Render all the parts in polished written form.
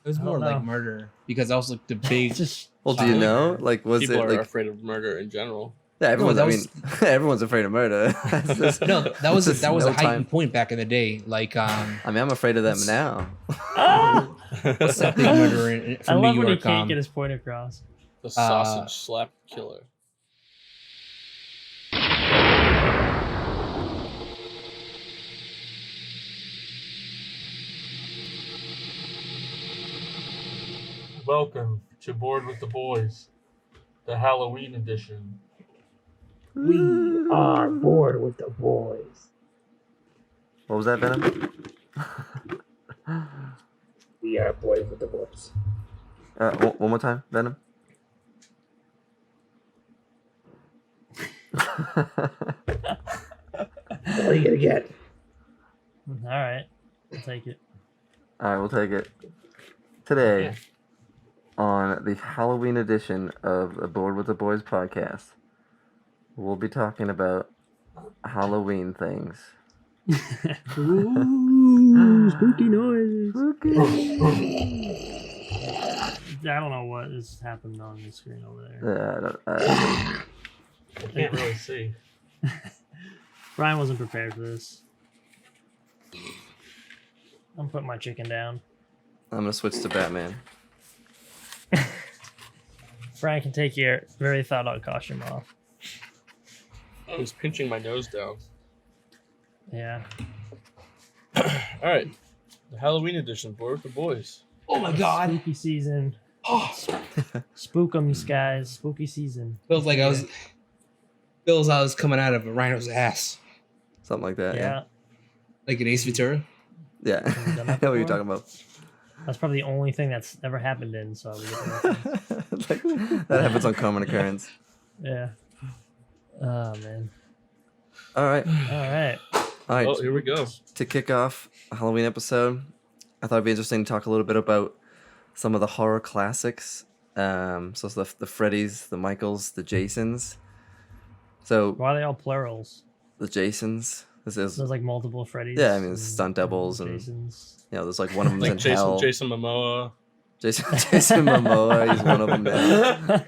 It was I more don't like know. murder because that was like the big. It's just Well, do you know? Like, was People it are like? afraid of murder in general. Yeah, No, everyone's. that I mean, was everyone's afraid of murder. no, that was There's that was a no heightened time. point back in the day. Like I mean, I'm afraid of them What's- now. what's that big murderer I from love New when he York? can't get his point across. The sausage slap killer. Welcome to Board with the Boys, the Halloween edition. We are bored with the boys. What was that, Venom? We are bored with the boys. One more time, Venom. What are you gonna get? All right, I'll take it. All right, we'll take it. Today, on the Halloween edition of the Board with the Boys podcast, we'll be talking about Halloween things. Ooh, spooky noise. Spooky. I don't know what has happened on the screen over there. I can't really see. Brian wasn't prepared for this. I'm putting my chicken down. I'm gonna switch to Batman. Brian can take your very thought out costume off. I was pinching my nose down. Yeah. All right, the Halloween edition, Board with the Boys. Oh my god! Spooky season. Oh, Spookums, guys. Spooky season. feels like I was coming out of a rhino's ass, Something like that. Yeah. like an Ace Ventura. Yeah. Have you done I that know what you're before? talking about. That's probably the only thing that's ever happened in, so we get the reference. Like, that happens on Common Occurrence. Yeah. Oh, man. All right. All right. All right. Oh, here we go. To kick off a Halloween episode, I thought it'd be interesting to talk a little bit about some of the horror classics. So it's the Freddys, the Michaels, the Jasons. So Why are they all plurals? the Jasons. This is There's like multiple Freddys. Yeah, I mean, it's stunt doubles and- Jasons. there's like one of them's Like in hell. Jason Momoa. Jason Momoa, he's one of them now.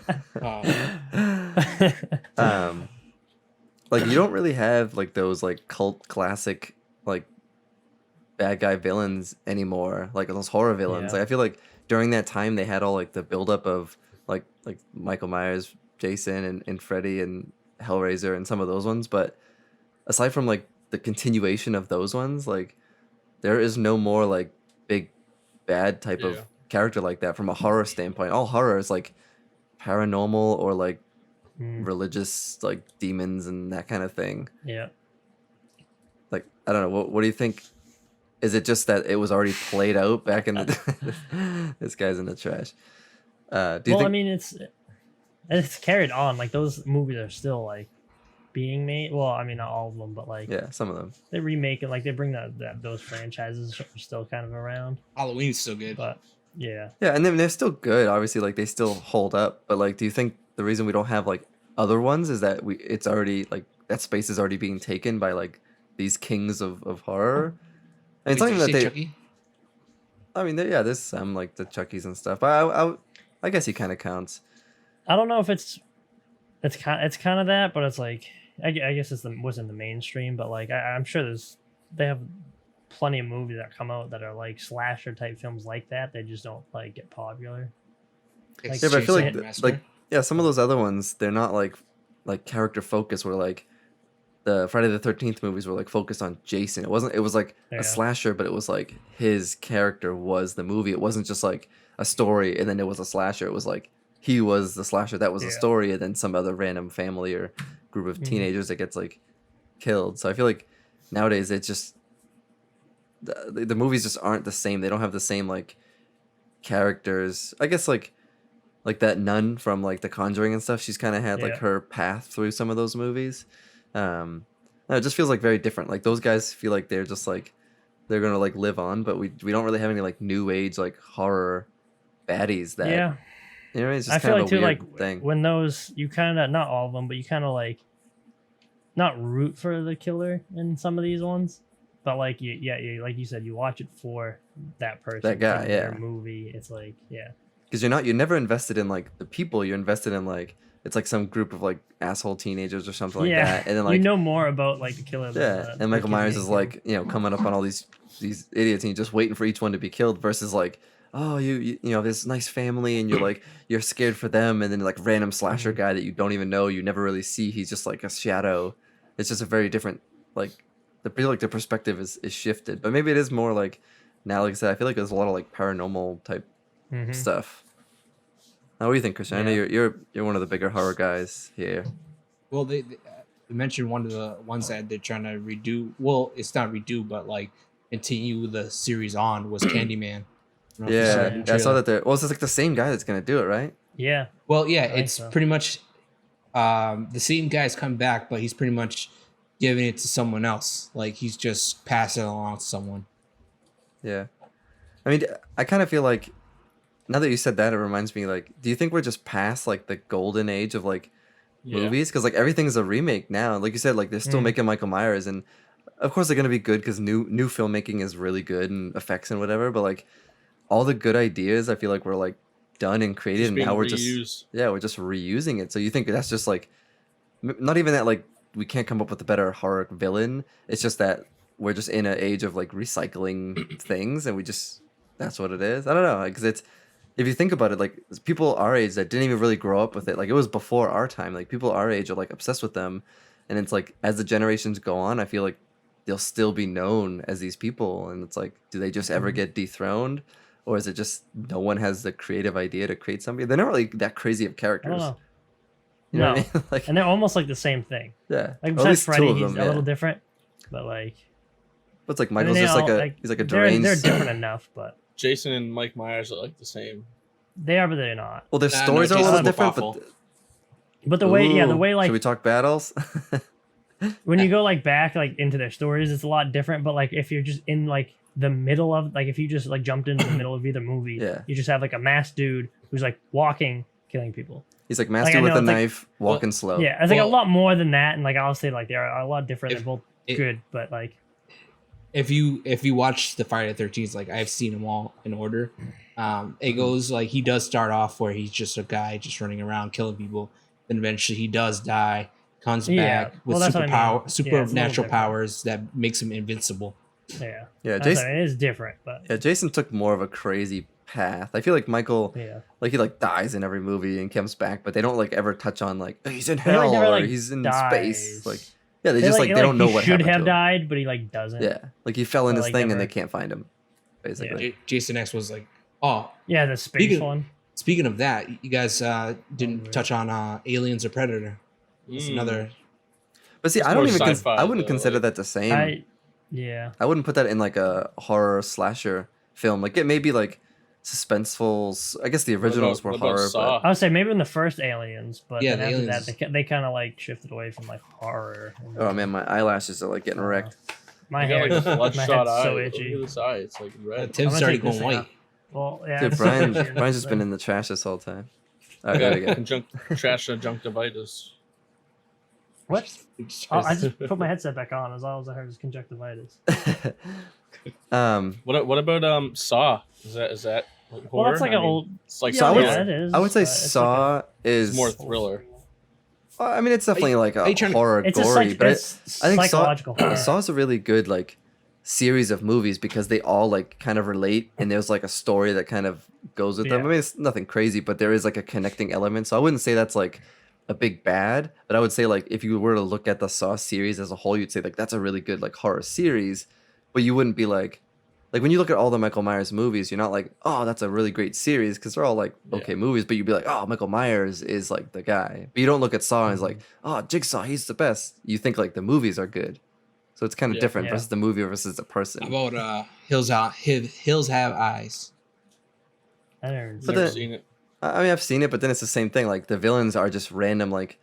Like you don't really have like those like cult classic like bad guy villains anymore, like those horror villains. Yeah. Like I feel like during that time they had all like the buildup of like Michael Myers, Jason, and Freddy and Hellraiser and some of those ones, but aside from like the continuation of those ones, like there is no more like big bad type Yeah. of character like that from a horror standpoint. All horror is like paranormal or like religious, like demons and that kind of thing. Yeah. Like I don't know, what do you think? Is it just that it was already played out back in the this guy's in the trash? Do you Well, think I mean, it's carried on. Like those movies are still like being made. Well, I mean, not all of them, but like yeah, some of them. they remake it. Like they bring those franchises are still kind of around. Halloween's still good. But yeah, Yeah, and then they're still good, obviously, like they still hold up, but like do you think the reason we don't have like other ones is that it's already like that space is already being taken by like these kings of horror? And it's not Did even you that say they Chucky? I mean, there's some like the Chuckies and stuff, but I guess he kind of counts. I don't know if it's kind of that, but it's like I guess wasn't the mainstream, but like I'm sure they have plenty of movies that come out that are like slasher type films like that. They just don't like get popular. Like, Yeah, but I feel like Jason Massacre. yeah, some of those other ones they're not like character focused. Where like the Friday the 13th movies were like focused on Jason. It was like Yeah. a slasher, but it was like his character was the movie. It wasn't just like a story and then it was a slasher. It was like he was the slasher that was the Yeah. story, and then some other random family or group of teenagers that gets like killed. So I feel like nowadays it's just the movies just aren't the same. They don't have the same like characters. I guess like that nun from like The Conjuring and stuff. She's kind of had like Yeah. her path through some of those movies. It just feels like very different. Like those guys feel like they're just like they're gonna like live on, but we don't really have any like new age like horror baddies that Yeah. you know, it's just I feel kind like of a too, weird like thing. when those you kind of not all of them, but you kind of like not root for the killer in some of these ones, but like you like you said, you watch it for that person, That guy, for their yeah. movie. it's like, yeah. Because you're never invested in like the people. You're invested in like it's like some group of like asshole teenagers or something like that. And then like you know more about like the killer. yeah, and Michael Myers is like coming up on all these idiots and you're just waiting for each one to be killed versus like oh you know this nice family and you're like you're scared for them and then like random slasher guy that you don't even know you never really see he's just like a shadow. It's just a very different like I feel like the perspective is shifted, but maybe it is more like now like I said I feel like there's a lot of like paranormal type stuff. Now, what do you think, Christian? I know you're one of the bigger horror guys here. Well, they mentioned one of the ones that they're trying to redo. Well, it's not redo, but like continue the series on was Candyman. I don't know if you saw Yeah, the I saw trailer. that there. Well, it's like the same guy that's gonna do it, right? Yeah. Well, yeah, think it's so. pretty much the same guy's come back, but he's pretty much giving it to someone else. Like he's just passing it along to someone. Yeah. I mean, I kind of feel like now that you said that, it reminds me like, do you think we're just past like the golden age of like movies? Because like everything's a remake now. Like you said, like they're still making Michael Myers, and of course they're gonna be good because new filmmaking is really good and effects and whatever. But like all the good ideas, I feel like we're like done and created, and now we're just reusing it. So you think that's just like not even that like we can't come up with a better horror villain. It's just that we're just in an age of like recycling things, and we just that's what it is. I don't know because it's. If you think about it, like people our age that didn't even really grow up with it, like it was before our time. Like people our age are like obsessed with them, and it's like as the generations go on, I feel like they'll still be known as these people. And it's like, do they just ever get dethroned, or is it just no one has the creative idea to create somebody? They're not really that crazy of I characters. don't know. You know No. what I mean? Like And they're almost like the same thing. yeah, Like Or at besides least Freddy, two of he's them. a Yeah. little different, but like But it's like I mean, Michael's they just all, like he's like a deranged. They're different enough, but Jason and Mike Myers are like the same. they are, but they're not. Well, their Nah, stories no, are a little Jason's different, awful. but But the way, the Ooh, way like should we talk battles? when you go like back like into their stories, it's a lot different. But like if you're just in like the middle of like if you just like jumped into the middle of either movie, Yeah. you just have like a masked dude who's like walking, killing people. He's like Like, master I with know, a it's like- knife, walking slow. Yeah, it's like a Well- lot more than that, and like I'll say like they're a lot different. If- They're both it- good, but like If you watch the Friday the 13th, like I've seen them all in order. It goes like he does start off where he's just a guy just running around killing people. Then eventually he does die, comes Yeah, back with well, that's what I mean. Yeah, it's a little supernatural different. powers that makes him invincible. yeah, Yeah, that's Jason. what I mean, it is different, but Yeah, Jason took more of a crazy path. I feel like Michael, yeah. like he like dies in every movie and comes back, but they don't like ever touch on like he's in He, like, hell never, or like, he's in dies. space. Like yeah, they just like they don't know he what should happened have to him. died, but he like doesn't. Yeah, like he fell in Or, his like, thing and never- they can't find him. Basically, Jason X was like, oh, Yeah, the space Speaking- one. speaking of that, you guys didn't touch on Aliens or Predator. It's another. but see, It's I don't more even sci-fi, I wouldn't though, consider like- that the same. Yeah. I wouldn't put that in like a horror slasher film. Like it may be like suspenseful. I guess the originals were what about horror, Saw? I would say maybe in the first Aliens, but Yeah, then the after Aliens. that they kind of like shifted away from like horror. but oh man, my eyelashes are like getting wrecked. My You hair, got like a my bloodshot head's eye. so Look itchy. at this eye. It's like red. Tim's gonna already take this going thing white. out. Well, yeah. Dude, this is Brian, itchy. Brian's just been in the trash this whole time. All right, Yeah, there we go. trash conjunctivitis. What? Oh, I just put my headset back on as all as I heard is conjunctivitis. What about Saw? Is that like horror? Well, that's like I an mean, old. It's like So I would- yeah, it is. I would say but it's Saw is it's more thriller. I mean, it's definitely like are a you trying to- horror Like a, it's a gory, psych, but it's I think psychological horror. Saw's a really good like series of movies because they all like kind of relate and there's like a story that kind of goes with them. Yeah. I mean, it's nothing crazy, but there is like a connecting element. So I wouldn't say that's like a big bad, but I would say like if you were to look at the Saw series as a whole, you'd say like that's a really good like horror series, but you wouldn't be like when you look at all the Michael Myers movies, you're not like, oh, that's a really great series because they're all like okay movies, but you'd be like, oh, Michael Myers is like the guy. But you don't look at Saw and it's like, oh, Jigsaw, he's the best. You think like the movies are good. So it's kind of Yeah. different Yeah. versus the movie versus the person. How about Hills Have Eyes? I never But Never the- seen it. I mean, I've seen it, but then it's the same thing. Like the villains are just random, like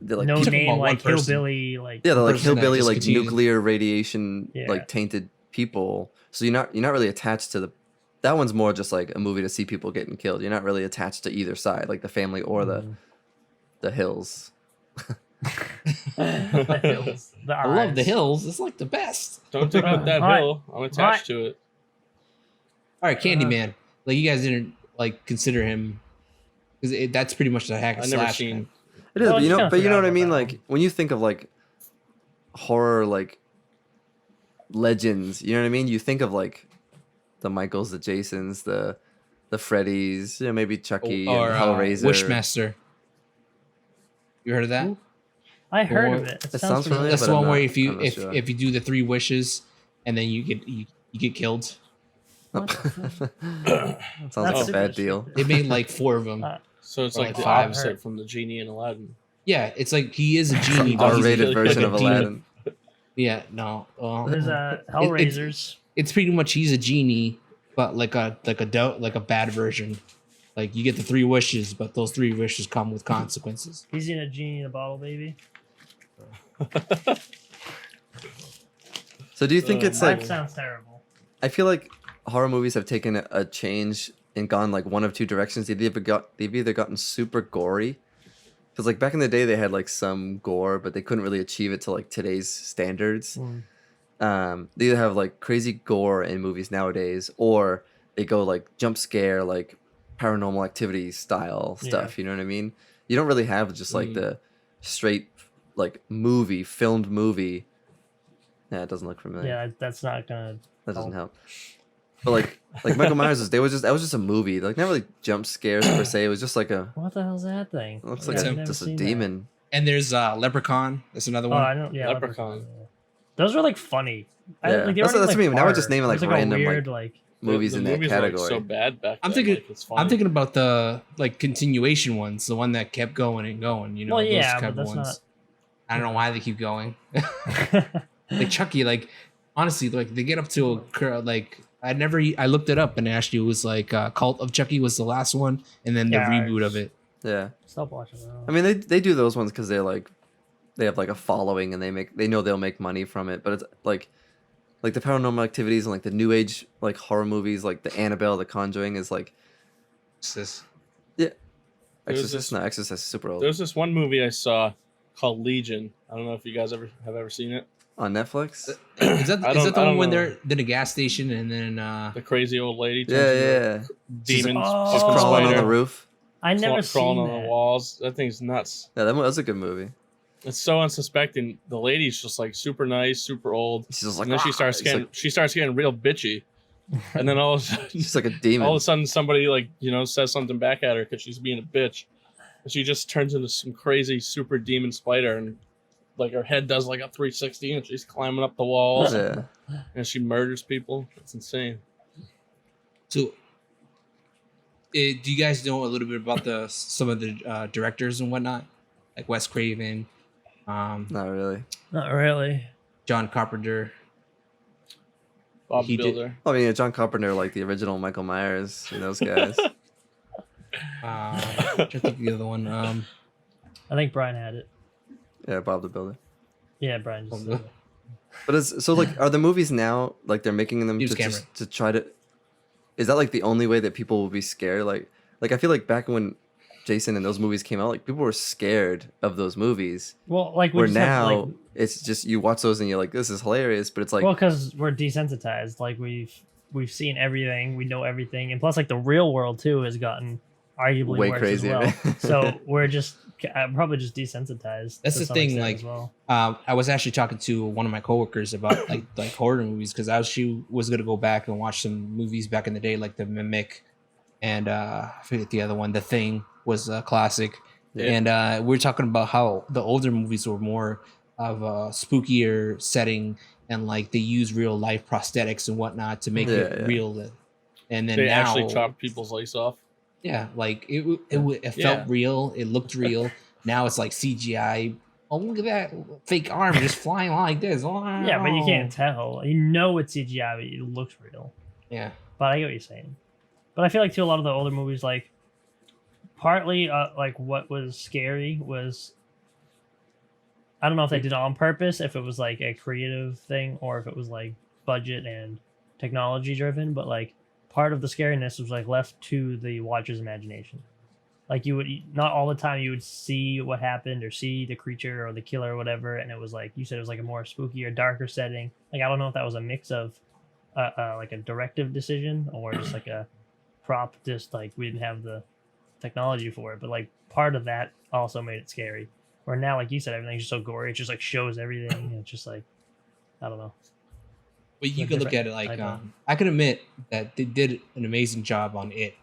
they're like no people- name about one like person. hillbilly like yeah, they're like person that hillbilly, just like continued- nuclear radiation, Yeah. like tainted people. So you're not really attached to the. That one's more just like a movie to see people getting killed. You're not really attached to either side, like the family or the hills. the hills. The I love the eyes. Hills. It's like the best. Don't take up that Alright. hill. I'm attached to it. All right, Candyman. Like you guys didn't like consider him because that's pretty much the hack and I never slash. seen. It is, Well, but you just know, kinda but you know forgot what I about mean. that Like one. when you think of like horror, like legends, you know what I mean. You think of like the Michaels, the Jasons, the Freddys, you know, maybe Chucky Or and Hellraiser. Wishmaster. You heard of that? Ooh, I heard Or- of it. It It sounds sounds familiar. familiar. That's but the I'm one where not- if you I'm not sure. if you do the 3 wishes and then you get killed. What the fuck? Sounds like That's a bad super deal. stupid. They made like 4 of them. So it's Or like like the 5. opposite from the genie in Aladdin. Yeah, it's like he is a It's genie, an but he's R-rated like version a of demon. Aladdin. Yeah, no. There's Hellraisers. It's pretty much he's a genie, but like a bad version. Like you get the 3 wishes, but those 3 wishes come with consequences. He's in a genie in a bottle, baby. So do you think it's That like? sounds terrible. I feel like horror movies have taken a change and gone like one of 2 directions. They've either gotten super gory, because like back in the day they had like some gore, but they couldn't really achieve it to like today's standards. They either have like crazy gore in movies nowadays, or they go like jump scare, like paranormal activity style stuff. You know what I mean? You don't really have just like the straight like filmed movie. Yeah, it doesn't look familiar. Yeah, that's not gonna. That doesn't help. But like Michael Myers that was just a movie. Like not really jump scares per se. It was just like What the hell's that thing? it looks Yeah, like I've never just a seen that. demon. And there's Leprechaun. That's another Oh, one. I know. Yeah, Leprechaun. Yeah. Those are like funny. Yeah. Like, they That's weren't what I mean. like Now we're horror. just naming, like, It was, random, a like, weird, like Movies The in that movies were, category. like, so bad back I'm then. thinking- like, it's funny. I'm thinking about the like continuation ones, the one that kept going and going. You know, Well, yeah, those but type of that's ones. I don't know why they keep going. Like Chucky, like honestly, like they get up to like I looked it up and actually it was like Cult of Chucky was the last one, and then the Yeah, reboot of it. Yeah. Stop watching that. I mean they do those ones because they have like a following and they know they'll make money from it. But it's like the paranormal activities and like the new age like horror movies like the Annabelle, the Conjuring is like Sis. yeah. There's Exorcist, no, Exorcist is super old. There's this one movie I saw called Legion. I don't know if you guys have ever seen it. On Netflix? Is that I the don't one when know. they're in a gas station and then The crazy old lady. Yeah, turns into yeah. a Demon. Oh. She's fucking crawling on spider, the roof. I never crawling seen on that. the walls. That thing's nuts. Yeah, that's a good movie. It's so unsuspecting. The lady's just like super nice, super old. She's just like And then she starts getting real bitchy. And then all of a sudden, she's like a demon. all of a sudden somebody says something back at her because she's being a bitch. And she just turns into some crazy super demon spider, and like her head does like a 360 and she's climbing up the walls Yeah. and she murders people. It's insane. So, do you guys know a little bit about some of the directors and whatnot, like Wes Craven, Not really. Not really. John Carpenter? Bob He did- Builder. I mean, John Carpenter, like the original Michael Myers, and those guys. I'm trying to think of the other one. I think Brian had it. Yeah, Bob the Builder. Yeah, Brian just said it. But it's so like, are the movies now like they're making them James to, Cameron. to try to? Is that like the only way that people will be scared? Like I feel like back when Jason and those movies came out, like people were scared of those movies. Well, like we Where just have, now like, it's just you watch those and you're like, this is hilarious. But it's like, well, because we're desensitized. Like we've seen everything, we know everything, and plus, like the real world too has gotten arguably Way worse crazier. as well. So we're just probably just desensitized. That's to the some thing, extent like, as well. I was actually talking to one of my coworkers about like horror movies because she was gonna go back and watch some movies back in the day, like The Mimic, and I forget the other one. The Thing was a classic, Yeah. and we are talking about how the older movies were more of a spookier setting, and like they use real life prosthetics and whatnot to make it Yeah. real. And then They now, actually chopped people's lice off. yeah, like it felt real. It looked real. Now it's like CGI. Oh, look at that fake arm just flying like this. Yeah, but you can't tell. You know it's CGI, but it looks real. Yeah. But I get what you're saying. But I feel like too a lot of the older movies, like partly like what was scary was I don't know if they did it on purpose, if it was like a creative thing or if it was like budget and technology driven, but like part of the scariness was like left to the watcher's imagination. Like you would not all the time you would see what happened or see the creature or the killer or whatever, and it was like you said it was like a more spooky or darker setting. Like I don't know if that was a mix of like a directive decision or just like a prop, just like we didn't have the technology for it. But like part of that also made it scary. Where now, like you said, everything's just so gory. It just like shows everything. And it's just like, I don't know. But you It's a can look at different it like idea. I can admit that they did an amazing job on it.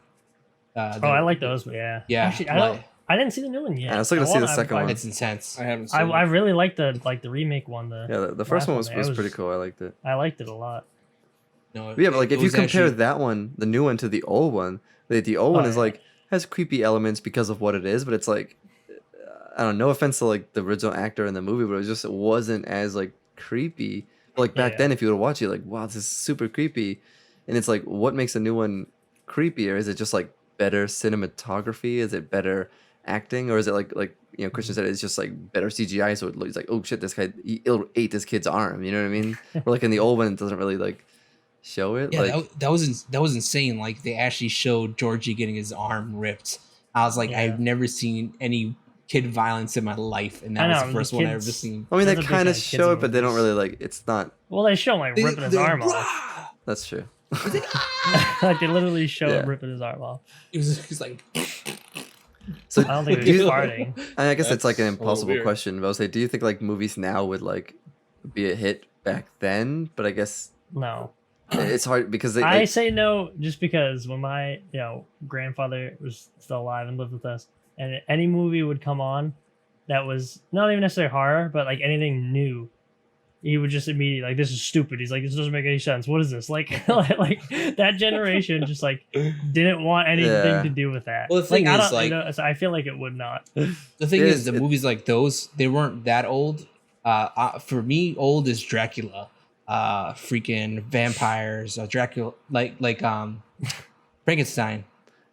Oh, I like those. Yeah. Yeah, Actually, like- I didn't see the new one yet. Yeah, I was looking to see the wanna- second one. It's intense. I haven't I, seen. I it. really liked the remake one. Yeah, the first last one was, there. was It pretty cool. I liked it. I liked it a lot. No, But yeah, but like it if you was compare actually- that one, the new one, to the old one, the old one Oh, is yeah. like has creepy elements because of what it is, but it's like I don't know, no offense to like the original actor in the movie, but it wasn't as like creepy. But, like back Yeah. then, if you would watch it, like wow, this is super creepy, and it's like what makes a new one creepier? Is it just like better cinematography? Is it better acting, or is it like you know Christian said, it's just like better CGI? So it's like oh shit, this guy he ate this kid's arm. You know what I mean? Or like in the old one, it doesn't really like show it. Yeah, like that was insane. Like they actually showed Georgie getting his arm ripped. I was like, Yeah. I've never seen any kid violence in my life, and I that was know, the the first one I ever kids- seen. I mean, That's they a big kind fan of of kids show in it, but they don't movies. really like. It's not. Well, they show him like ripping his arm off. That's true. Like they literally show Yeah. him ripping his arm off. He's like, So I don't think do he was you- farting. I guess it's like an That's a little impossible weird. question, but I'll say, do you think like movies now would like be a hit back then? But I guess No. it's hard because they. I Like, say no just because when my grandfather was still alive and lived with us, and any movie would come on that was not even necessarily horror, but like anything new, he would just immediately like, this is stupid. He's like, this doesn't make any sense. What is this? Like like that generation just like didn't want anything Yeah. to do with that. Well, the thing like, I is, don't, like- so I feel like it would not. the thing It is, is- the it- movies like those, they weren't that old. For me, old is Dracula, freaking vampires, Dracula, like Frankenstein,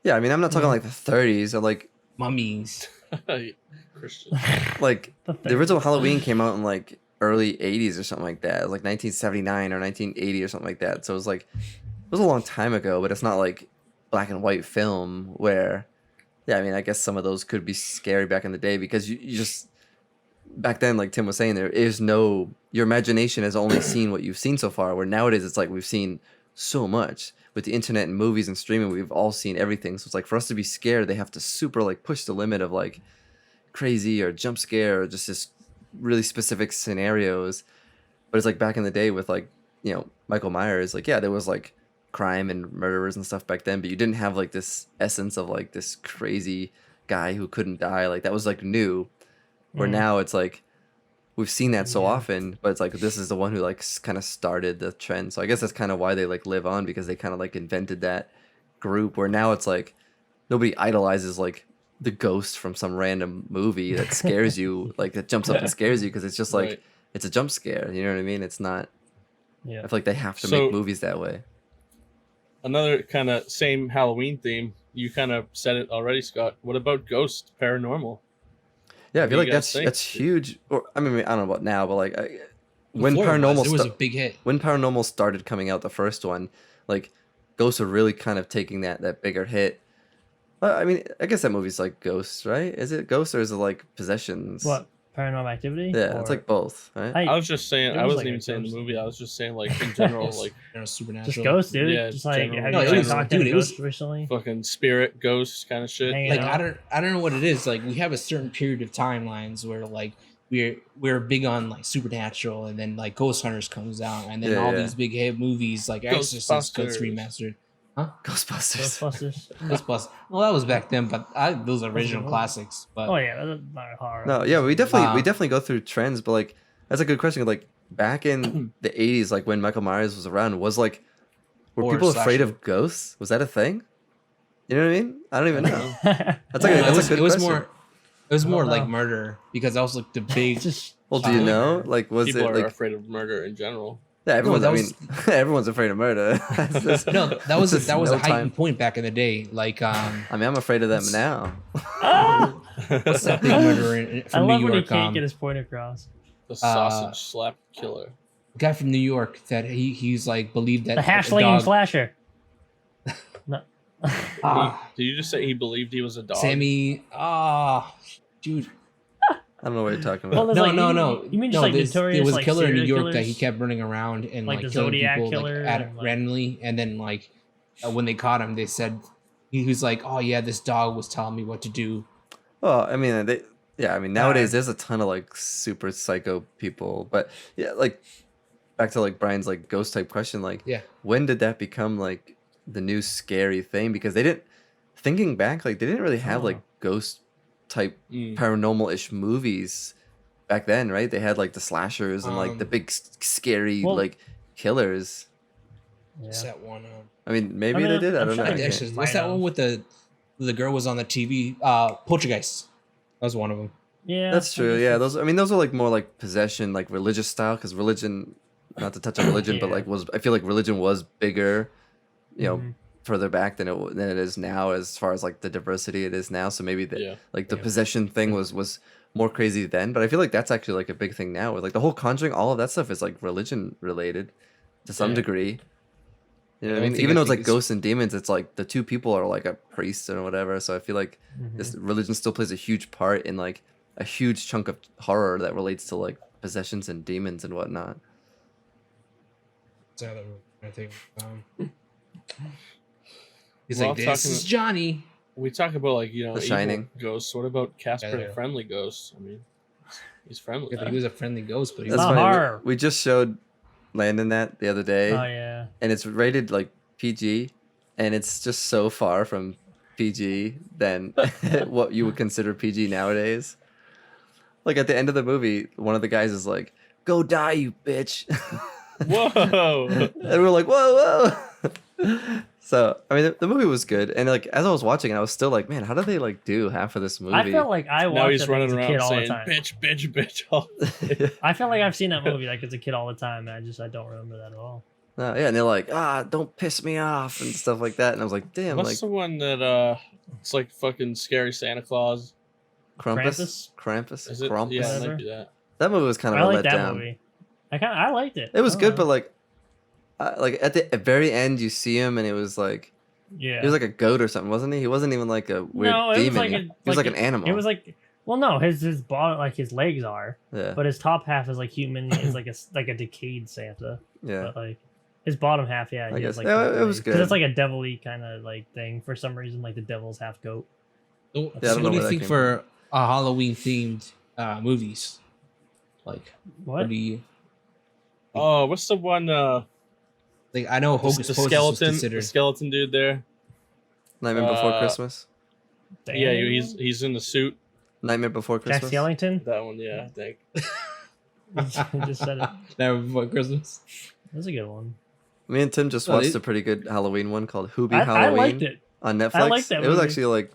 yeah, I mean, I'm not talking like the 30s or like mummies. Christian. like The the original Halloween came out in like early 80s or something like that. It was like 1979 or 1980 or something like that. So it was a long time ago, but it's not like black and white film where, yeah, I mean, I guess some of those could be scary back in the day because you just, back then, like Tim was saying, there is no, your imagination has only seen what you've seen so far, where nowadays it's like we've seen so much. With the internet and movies and streaming, we've all seen everything. So it's like for us to be scared, they have to super like push the limit of like crazy or jump scare or just this really specific scenarios. But it's like back in the day with like, you know, Michael Myers, like, yeah, there was like crime and murderers and stuff back then, but you didn't have like this essence of like this crazy guy who couldn't die. Like that was like new. Where Mm. now it's like we've seen that so Yeah. often, but it's like this is the one who like kind of started the trend. So I guess that's kind of why they like live on, because they kind of like invented that group. Where now it's like nobody idolizes like the ghost from some random movie that scares you, like that jumps up and scares you, because it's just like Right. it's a jump scare. You know what I mean? It's not. Yeah. I feel like they have to So- make movies that way. Another kind of same Halloween theme. You kind of said it already, Scott. What about Ghost Paranormal? Yeah, I What feel do like you guys think? that's huge. Or I mean, I don't know about now, but like when Before it paranormal it was a stu- big hit. when paranormal started coming out, the first one, like ghosts are really kind of taking that bigger hit. I mean, I guess that movie's like ghosts, right? Is it ghosts or is it like possessions? What, Paranormal Activity? Yeah, it's Or- like both, right? I was just saying. It I was wasn't like even a saying the ghost. movie. I was just saying like in general, like Supernatural. just ghosts, dude. Yeah, Just like, general- have No, you it like was- talked dude, to it was- ghosts recently? fucking spirit, ghosts kind of shit. Hanging Like out. I don't know what it is. Like we have a certain period of timelines where like we're big on like Supernatural, and then like Ghost Hunters comes out, and then Yeah, all yeah. these big hit movies like Exorcist gets Ghostbusters. remastered. Ghostbusters. Ghostbusters. Ghostbusters. Well, that was back then, but those are original classics. But Oh yeah, that's not horror. No, yeah, we definitely Um, go through trends, but like that's a good question. Like back in the '80s, like when Michael Myers was around, was like were Or people afraid slasher. of ghosts? Was that a thing? You know what I mean? I don't even know. That's That's like it that's was, a good it was question. more. It was I don't more like know. murder because that was like the big. just Well, do you Uh, know? Like, was People it are like? afraid of murder in general. Yeah, everyone. that I mean, everyone's afraid of murder. That's- no, that was that's that was no a heightened time. point back in the day. Like I mean, I'm afraid of them now. what's that big murder I from love New when he York? can't get his point across. The sausage slap killer. Guy from New York that he's like believed that The hash a slinging dog- slasher. No. Did you just say he believed he was a dog? Sammy. Dude. I don't know what you're talking Well, about. there's No, like, no, you- no. You mean no, just like there's- notorious there was a like killer in New serial York that he killers? kept running around and Like like, the killing Zodiac people killer like and, like- randomly, and then like when they caught him, they said who's like, oh yeah, this dog was telling me what to do. Well, I mean, I mean, nowadays there's a ton of like super psycho people, but yeah, like back to like Brian's like ghost type question, like, Yeah. when did that become like the new scary thing? Because they didn't, thinking back, like they didn't really have like ghost type paranormal ish movies back then, right? They had like the slashers and like the big scary like killers. What's that one? I mean, maybe they did. I don't know. Actually, what's that one with the girl was on the TV? Poltergeist. That was one of them. Yeah, That's true. Yeah, those. I mean, those are like more like possession, like religious style. Because religion, not to touch on religion, but like I feel like religion was bigger, you know, further back than it is now, as far as like the diversity it is now. So maybe the the possession thing was more crazy then. But I feel like that's actually like a big thing now. With like the whole Conjuring, all of that stuff is like religion related to some degree. You know what I mean? Even though it's like ghosts and demons, it's like the two people are like a priest or whatever. So I feel like this religion still plays a huge part in like a huge chunk of horror that relates to like possessions and demons and whatnot. I think. He's like, this is Johnny. We talk about like, you know, The Shining ghosts. What about Casper, friendly ghosts? I mean, he's friendly. He was a friendly ghost, but he That's was funny. We just showed Landon that the other day. Oh yeah. And it's rated like PG, and it's just so far from PG than what you would consider PG nowadays. Like at the end of the movie, one of the guys is like, "Go die, you bitch." Whoa. And we're like, whoa. So I mean, the movie was good, and like as I was watching it, I was still like, man, how did they like do half of this movie? I felt like I watched now he's it running as a around kid all saying, the time. bitch all the time. I felt like I've seen that movie like as a kid all the time, and I don't remember that at all. No, yeah, and they're like, don't piss me off and stuff like that, and I was like, damn, What's like the one that it's like fucking scary Santa Claus? Krampus, Is it? Krampus? Yeah, it might be that. That movie was kind of I a like that letdown. movie. I liked it. It was good, but like at the very end, you see him, and it was like, he was like a goat or something, wasn't he? He wasn't even like a weird demon. He was like an animal. It was like, well, no, his body, like his legs are, yeah, but his top half is like human. Is like a decayed Santa. Yeah, but like his bottom half, yeah, I guess like it was good. Because it's like a devil-y kind of like thing for some reason. Like the devil's half goat. So what do you think for Halloween themed movies? Like what do you? Oh, what's the one? Like I know Hocus the Pocus skeleton, was considered. the skeleton dude there. Nightmare Before Christmas. Damn. Yeah, he's in the suit. Nightmare Before Christmas. Jack Skellington. That one, yeah, I think. I just said it. Nightmare Before Christmas. That's a good one. Me and Tim just watched a pretty good Halloween one called Who Be Halloween. I liked it on Netflix. I liked that It was movie. actually like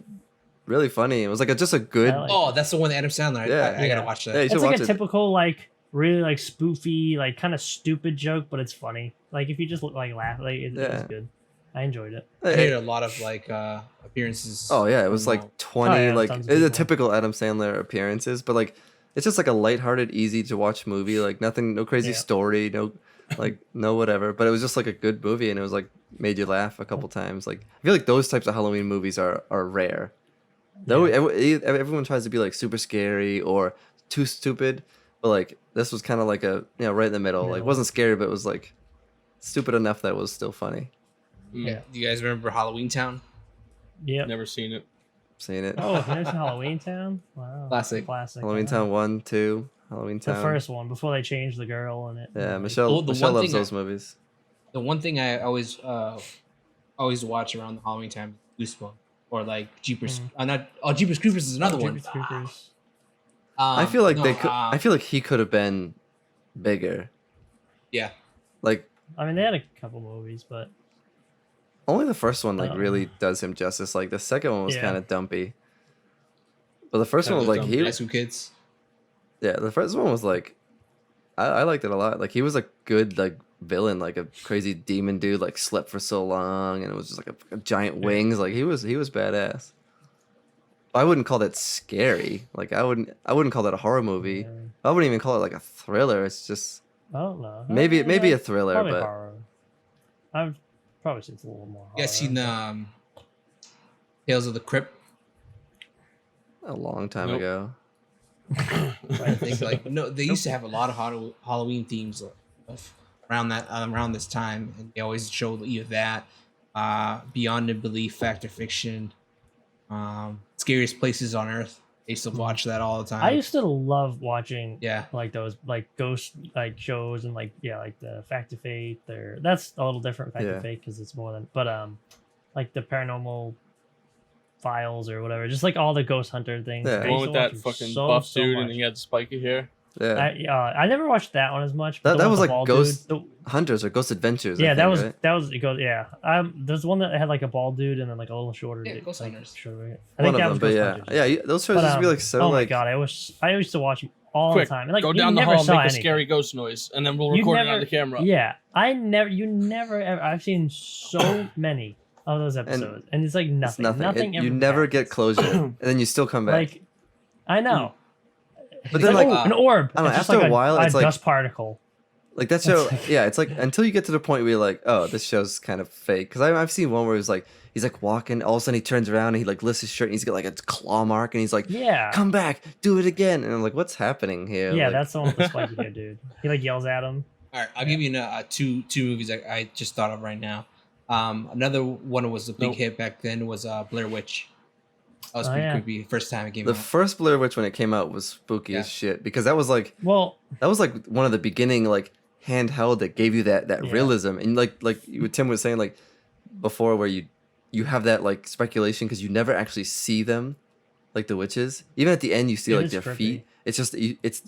really funny. It was like just a good. Oh, that's the one with Adam Sandler. Yeah. I gotta watch that. Yeah, you It's should like watch a it. typical like really like spoofy like kind of stupid joke, but it's funny. Like if you just like laugh, like it's good. I enjoyed it. I hated a lot of like appearances. Oh yeah, it was like 20 yeah, like tons of it's a people. typical Adam Sandler appearances, but like it's just like a lighthearted, easy to watch movie. Like nothing, no crazy story, no like no whatever. But it was just like a good movie, and it was like made you laugh a couple times. Like I feel like those types of Halloween movies are rare. Though everyone tries to be like super scary or too stupid, but like this was kind of like a right in the middle. Like wasn't scary, but it was like stupid enough that it was still funny. Yeah. Do you guys remember Halloween Town? Yeah. Never seen it. Seeing it. Oh, there's Halloween Town. Wow. Classic. Halloween Town 1, 2, Halloween Town. The first one before they changed the girl in it. Yeah, Michelle loves those movies. The one thing I always watch around the Halloween time, Goosebumps or like Jeepers. Jeepers Creepers is another one. Jeepers Creepers. I feel like I feel like he could have been bigger. Yeah. Like I mean, they had a couple movies, but only the first one like really does him justice. Like the second one was kind of dumpy, but the first one was like Some kids. Yeah, the first one was like, I liked it a lot. Like he was a good like villain, like a crazy demon dude, like slept for so long, and it was just like a giant wings. Like he was badass. I wouldn't call that scary. Like I wouldn't call that a horror movie. I wouldn't even call it like a thriller. It's just I don't know. maybe a thriller, Probably but horror. I've probably seen a little more horror. You guys seen Tales of the Crypt? a long time Nope. ago. I think like no, they used to have a lot of Halloween themes around this time, and they always show either that Beyond the Belief, Fact or Fiction, Scariest Places on Earth. I used to watch that all the time. I used to love watching Yeah. like those like ghost like shows and like like the Fact or Fate. That's a little different Fact or Fate because it's more than like the Paranormal Files or whatever. Just like all the ghost hunter things. Yeah. I The used one to with watch that them fucking so, buff so dude much. and he had spiky hair. Yeah. I never watched that one as much. That But the one was with the like bald Ghost dude, Hunters or Ghost Adventures. yeah, I think, right? that was it goes yeah. There's one that had like a bald dude and then like a little shorter. Yeah, dude, Ghost like, Hunters. shorter. One of that them, was but Ghost yeah, Hunters. those shows used to be like so oh like. my god, I used to watch them all Quick, the time. And, like go you down the never hall, saw make a anything. scary ghost noise, and then we'll You record it never- on the camera. Yeah, you never ever. I've seen so many of those episodes, and it's like It's nothing. nothing. Nothing You ever never get happens. closure, and then you still come back. Like, I know. But It's then, like, like, oh, an orb. I don't know, It's just after like a while, it's like- dust particle. Like that show, yeah, it's like until you get to the point where you're like, oh, this show's kind of fake. Because I've seen one where he's like walking, all of a sudden he turns around and he like lifts his shirt and he's got like a claw mark and he's like, Yeah. come back, do it again. And I'm like, what's happening here? Yeah, Like, that's the one with the spiky hair dude. He like yells at him. All right, I'll give you two movies I just thought of right now. Another one was a big hit back then was Blair Witch. That was pretty creepy. First time it came the out. first Blair Witch when it came out was spooky as shit because that was like Well, one of the beginning like handheld that gave you that Yeah. realism and like Tim was saying like before where you have that like speculation because you never actually see them like the witches. Even at the end you see It like is their trippy. feet. It's just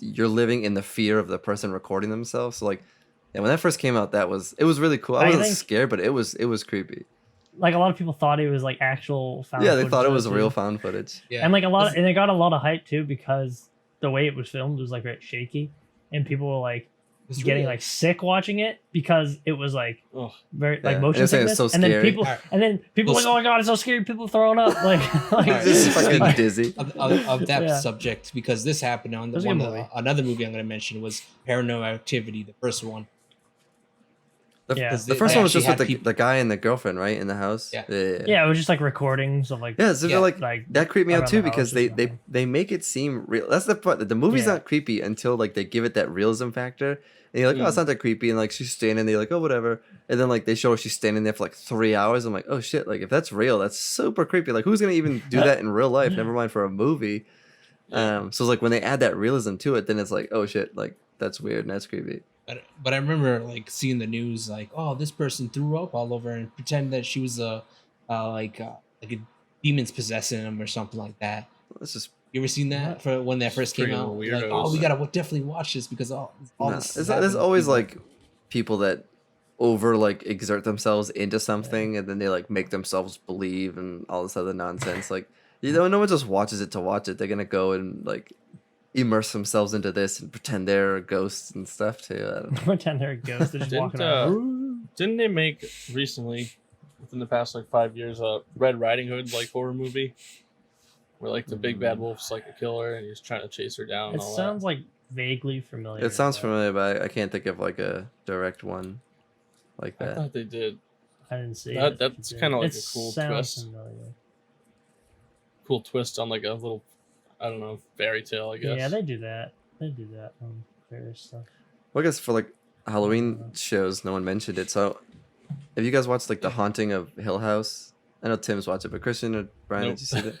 you're living in the fear of the person recording themselves. So like yeah, when that first came out it was really cool. I I wasn't think- scared, but it was creepy. like a lot of people thought it was like actual found Yeah, they footage thought it though, was too. real found footage. Yeah, And like and it got a lot of hype too because the way it was filmed was like very shaky and people were like It's getting real. like sick watching it because it was like Ugh. very Yeah. like motion They're saying it's sickness so and then scary. people Alright. and then people Well, like, oh my god, it's so scary, people throwing up like Alright. Just fucking like- dizzy. of that Yeah. subject because this happened on That's a good movie. another movie I'm going to mention was Paranormal Activity, the first one. Yeah. Because The they first one was actually just with had the guy and the girlfriend, right, in the house. Yeah. yeah, it was just like recordings of like Yeah, so Yeah. like that creeped me out around too the because house or they something. make it seem real. That's the part. The movie's Yeah. not creepy until like they give it that realism factor. And you're like, oh, it's not that creepy. And like she's standing there, like, oh, whatever. And then like they show her she's standing there for like 3 hours. I'm like, oh shit, like if that's real, that's super creepy. Like who's gonna even do that in real life? Never mind for a movie. So like when they add that realism to it, then it's like, oh shit, like that's weird and that's creepy. But I remember like seeing the news like, oh, this person threw up all over and pretend that she was like a demon's possessing him or something like that. It's just You ever seen that for when that first came Freaking out? Like, weirdos. oh, we gotta definitely watch this because all no. this. There's happens. always People- like people that over like exert themselves into something and then they like make themselves believe and all this other nonsense. Like you know, no one just watches it to watch it. They're gonna go and like immerse themselves into this and pretend they're ghosts and stuff too. I don't know. pretend they're a ghost, they're just Didn't, walking around. Didn't they make recently, within the past like 5 years, a Red Riding Hood like horror movie, where like the big bad wolf's like a killer and he's trying to chase her down? And It all sounds like vaguely familiar. It sounds but familiar, but I can't think of like a direct one like that. I that. thought they did. I didn't see That- it. that's It kinda like it a cool sounds twist. familiar. Cool twist on like a little, I don't know, fairy tale. I guess. Yeah, they do that. They do that on various stuff. Well, I guess for like Halloween shows, no one mentioned it. So, have you guys watched like The Haunting of Hill House? I know Tim's watched it, but Christian or Brian, Nope. did you see that?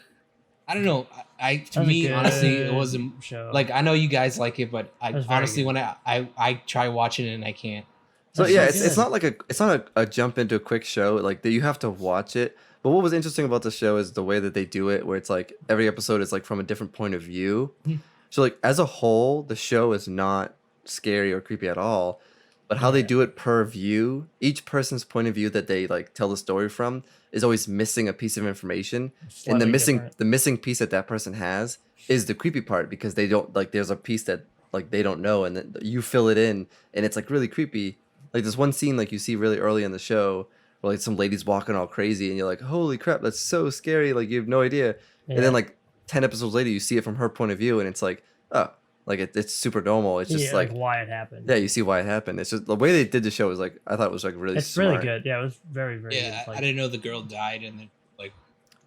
I don't know. I to That was a me honestly it good wasn't show. like I know you guys like it, but I It was very honestly good. when I try watching it and I can't. So That's yeah, so it's good. not like it's not a jump into a quick show like that. You have to watch it. But what was interesting about the show is the way that they do it, where it's like every episode is like from a different point of view. Mhm. So like as a whole, the show is not scary or creepy at all. But how they do it per view, each person's point of view that they like tell the story from is always missing a piece of information. And Slightly different. the missing piece that person has is the creepy part because they don't like there's a piece that like they don't know and then you fill it in and it's like really creepy. Like there's one scene like you see really early in the show where like some lady's walking all crazy and you're like, holy crap, that's so scary. Like you have no idea. And Yeah. then like 10 episodes later you see it from her point of view and it's like, oh, like it's super normal. It's just Yeah, like why it happened. yeah, you see why it happened. It's just the way they did the show was like I thought it was like really it's smart. really good. Yeah, it was very very good. Yeah, It's like- I didn't know the girl died and then like